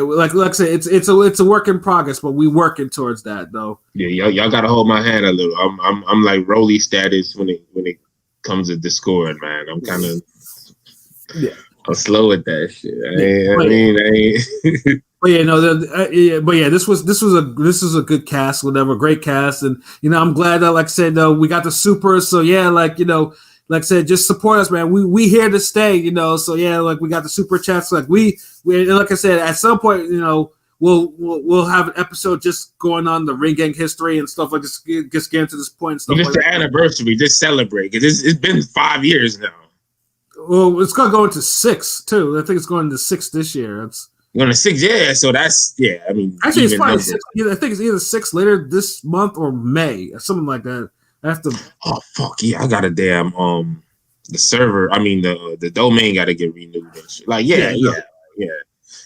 like I said, it's a work in progress, but we working towards that though. Yeah, y'all gotta hold my hand a little. I'm like Rolly status when it comes to Discord, man. I'm kind of I'm slow at that shit. This was a good cast, whatever, great cast, and I'm glad that, like I said, we got the supers. So like I said, just support us, man. We here to stay, So like we got the super chats. Like we like I said, at some point, we'll have an episode just going on the ring gang history and stuff like this. Just getting to this point. And stuff just like the anniversary, just celebrate because it's been 5 years now. Well, it's gonna go into 6 too. I think it's going into 6 this year. It's going to 6, So that's I mean, actually, it's probably 6. I think it's either 6 later this month or May or something like that. I have to. Oh fuck yeah! I got a damn the server. I mean the domain got to get renewed and shit. Like yeah.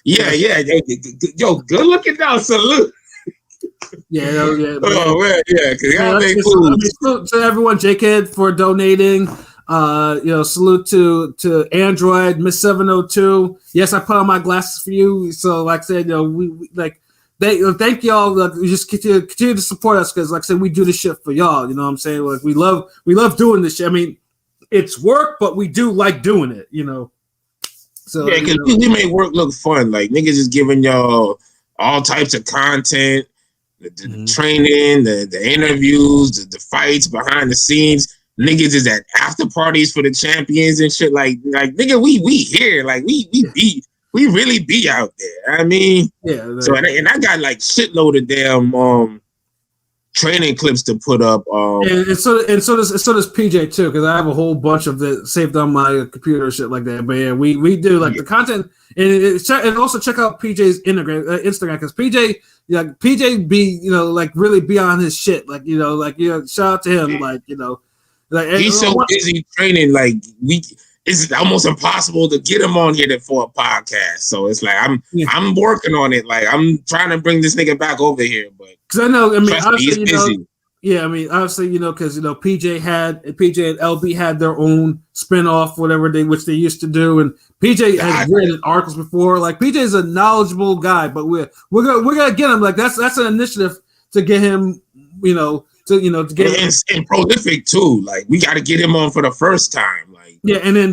Yo, good looking down. Salute. Oh man, because y'all make moves. To everyone, J-Kid for donating. Salute to Android, Miss 702. Yes, I put on my glasses for you. So, like I said, we thank y'all. We just continue to support us because, like I said, we do this shit for y'all. You know what I'm saying? Like we love doing this shit. I mean, it's work, but we do like doing it. So because we make work look fun. Like niggas is giving y'all all types of content, the training, the interviews, the fights behind the scenes. Niggas is at after parties for the champions and shit. Like nigga, we here. Like we really be out there. I mean, So and I got like shitload of damn training clips to put up. And so does PJ too, because I have a whole bunch of it saved on my computer and shit like that. But yeah, we do like the content and also check out PJ's Instagram because PJ be like really be on his shit. Shout out to him. Like he's so busy training. Like it's almost impossible to get him on here for a podcast. So it's like I'm working on it. Like I'm trying to bring this nigga back over here, but because I know, I mean, he's busy. Yeah, I mean, obviously, because PJ and LB had their own spinoff, which they used to do, and PJ has written articles before. Like PJ is a knowledgeable guy, but we're gonna get him. Like that's an initiative to get him, to get him. And prolific too. Like we got to get him on for the first time. Like and then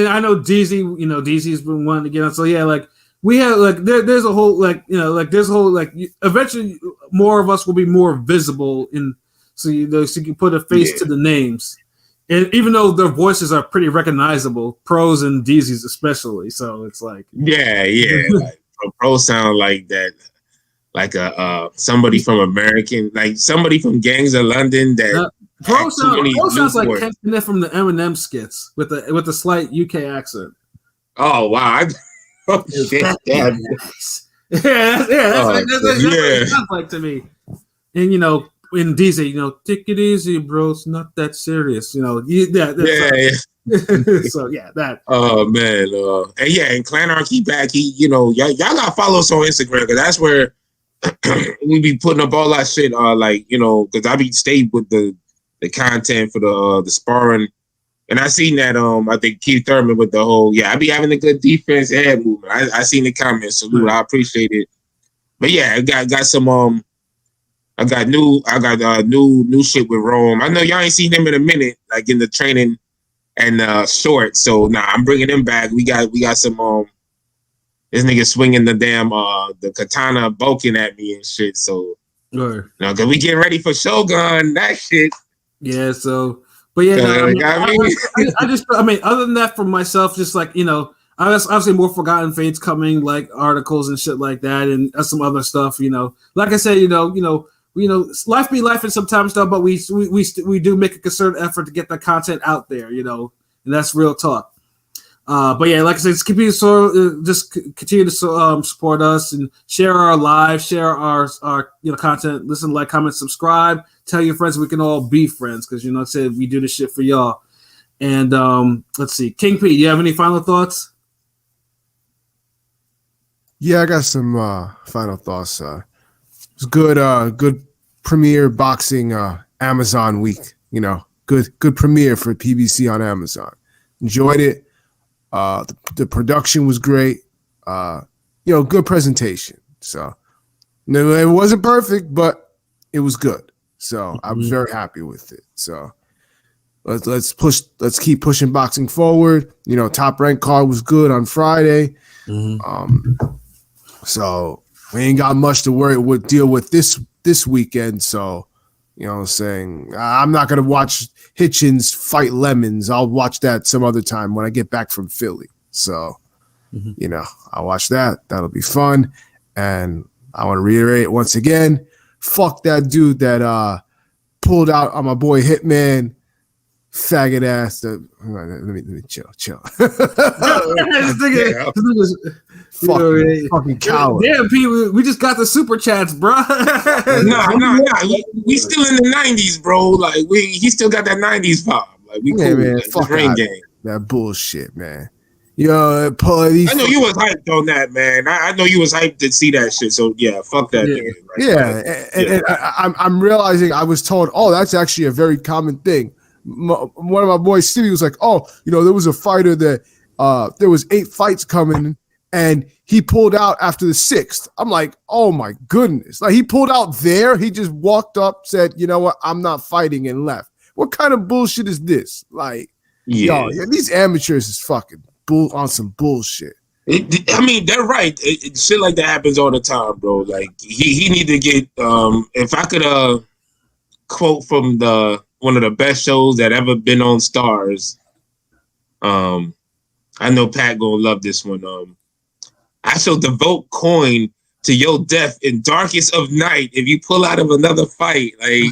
I know DZ, DZ's been wanting to get on. So yeah, like we have there's a whole eventually more of us will be more visible in. So you can put a face to the names, and even though their voices are pretty recognizable, Pros and DZs especially. So it's like like, Pro sound like that, like somebody from American, like somebody from Gangs of London. That Pro sounds like Ken Smith from the Eminem skits with a slight UK accent. Oh wow! Shit, that's what it sounds like to me, and in DZ, take it easy, bro. It's not that serious. So yeah. That. Oh man, and Clanarchy back. He, y'all gotta follow us on Instagram because that's where we be putting up all that shit. Because I be stayed with the content for the sparring, and I seen that. I think Keith Thurman with the whole. I be having a good defense head movement. I seen the comments. Salute. I appreciate it. But yeah, I got some I got new shit with Rome. I know y'all ain't seen him in a minute, like in the training and short. So I'm bringing him back. We got some this nigga swinging the damn the katana bulking at me and shit. So cause we getting ready for Shogun that shit. Yeah. So, but yeah, I mean, other than that, for myself, just like I was obviously more Forgotten Fates coming, like articles and shit like that, and some other stuff. Like I said, life be life and sometimes though, but we do make a concerted effort to get the content out there, and that's real talk. But yeah, like I said, just continue to support us and share our lives, share our content, listen, like, comment, subscribe, tell your friends we can all be friends because I said we do this shit for y'all. And let's see, King P, do you have any final thoughts? Yeah, I got some final thoughts. It's good premiere boxing Amazon week. Good premiere for PBC on Amazon. Enjoyed it. The production was great. Good presentation. So it wasn't perfect, but it was good. So I was very happy with it. So let's keep pushing boxing forward. Top Rank card was good on Friday. So we ain't got much to deal with this weekend. So, what I'm saying? I'm not going to watch Hitchens fight Lemons. I'll watch that some other time when I get back from Philly. So, I'll watch that. That'll be fun. And I want to reiterate once again, fuck that dude that pulled out on my boy Hitman. Faggot ass. Let me chill. Fucking coward. Damn, P, we just got the super chats, bro. Nah. We still in the 90s, bro. Like he still got that 90s vibe. Like we cool. Man, fuck rain game. That bullshit, man. Police. I know you was hyped on that, man. I know you was hyped to see that shit. So yeah, fuck that. Nigga, and I'm realizing I was told, that's actually a very common thing. One of my boys, Stevie, was like, there was a fighter that there was 8 fights coming and he pulled out after the 6th. I'm like, oh my goodness. Like he pulled out there. He just walked up, said, you know what? I'm not fighting and left. What kind of bullshit is this? Like, these amateurs is fucking on some bullshit. They're right. Shit like that happens all the time, bro. Like he need to get, if I could quote from one of the best shows that ever been on Stars. I know Pat gonna love this one. I shall devote coin to your death in darkest of night if you pull out of another fight. Like,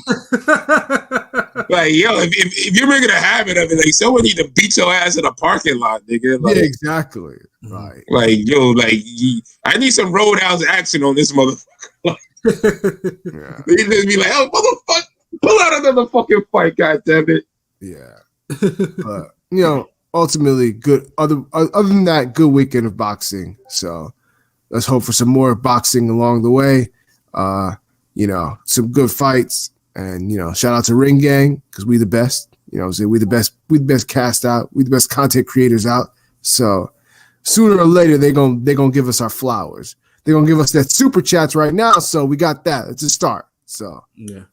if you're making a habit of it, like someone need to beat your ass in a parking lot, nigga. Like, yeah, exactly. Right. I need some roadhouse action on this motherfucker. They just be like, oh, motherfucker. Pull out another fucking fight, goddammit. Yeah. ultimately good. Other than that, good weekend of boxing. So let's hope for some more boxing along the way. Some good fights, and shout out to Ring Gang because we the best. We the best cast out. We the best content creators out. So sooner or later they're gonna give us our flowers. They're gonna give us that super chats right now. So we got that. It's a start. So yeah.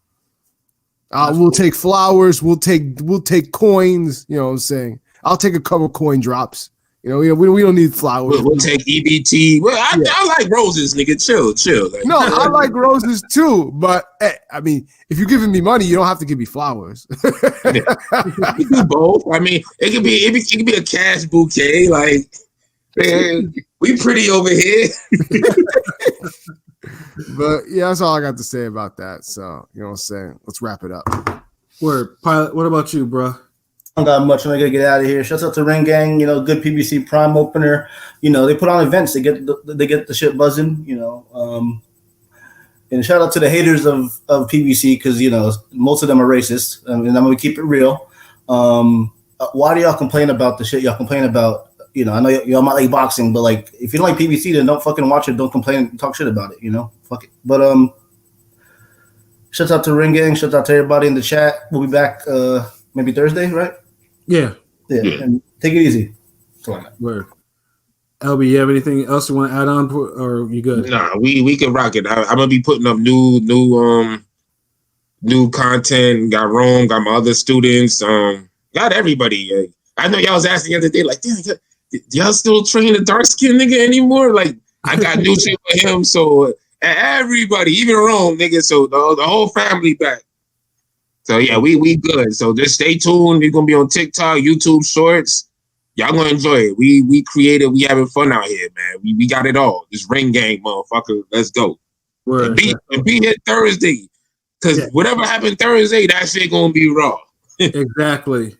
We'll take flowers. We'll take coins. You know what I'm saying? I'll take a couple coin drops. We don't need flowers. We'll take EBT. Well, I like roses, nigga. Chill. Like, no, I like roses too. But hey, I mean, if you're giving me money, you don't have to give me flowers. You can do both. I mean, it could be a cash bouquet. Like, man, we pretty over here. But yeah, that's all I got to say about that. So you know what I'm saying? Let's wrap it up. Word, Pilot. What about you, bro? I don't got much. I'm gonna get out of here. Shouts out to Ring Gang. Good PBC Prime opener. They put on events. They get the shit buzzing. And shout out to the haters of PBC because most of them are racist. And I'm gonna keep it real. Why do y'all complain about the shit y'all complain about? I know y'all might like boxing, but like if you don't like PBC, then don't fucking watch it. Don't complain. Talk shit about it. Fuck it. But shouts out to Ring Gang. Shouts out to everybody in the chat. We'll be back maybe Thursday, right? Yeah. And take it easy. Word. LB, you have anything else you want to add on, or you good? Nah, we can rock it. I'm gonna be putting up new content. Got Rome, got my other students. Got everybody. I know y'all was asking the other day, like, damn, y'all still train the dark skinned nigga anymore? Like, I got new shit for him. So everybody, even Rome, nigga. So the whole family back. So yeah, we good. So just stay tuned. We're gonna be on TikTok, YouTube Shorts. Y'all gonna enjoy it. We creative. We having fun out here, man. We got it all. This Ring Gang, motherfucker. Let's go. Word. And be here Thursday, because whatever happened Thursday, that shit gonna be raw. Exactly.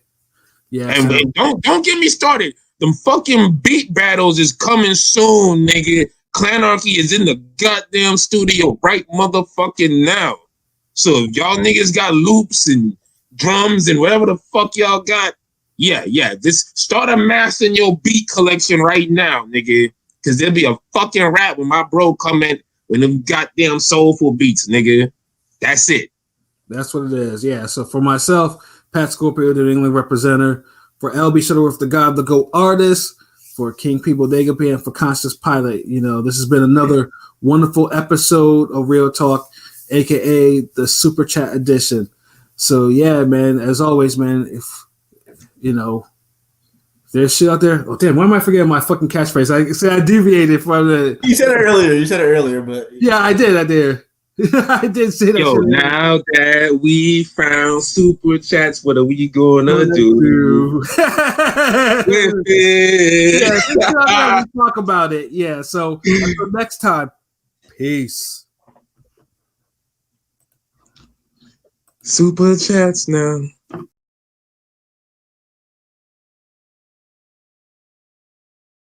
Yeah. And don't get me started. Them fucking beat battles is coming soon, nigga. Clanarchy is in the goddamn studio right motherfucking now. So if y'all niggas got loops and drums and whatever the fuck y'all got, just start amassing your beat collection right now, nigga. Because there'll be a fucking rap when my bro come in with them goddamn soulful beats, nigga. That's it. That's what it is. Yeah. So for myself, Pat Scorpio, the New England representative. For LB Shuttleworth, the God, the Go artist. For King People, Dagapay, and for Conscious Pilot. This has been another wonderful episode of Real Talk, aka the Super Chat edition. So yeah, man, as always, man, if there's shit out there. Oh damn, why am I forgetting my fucking catchphrase? I deviated from the. You said it earlier, but yeah, I did. I did say that. Yo, now that we found Super Chats, what are we gonna do with it? Yeah, we talk about it. Yeah, so until next time, peace. Super Chats now.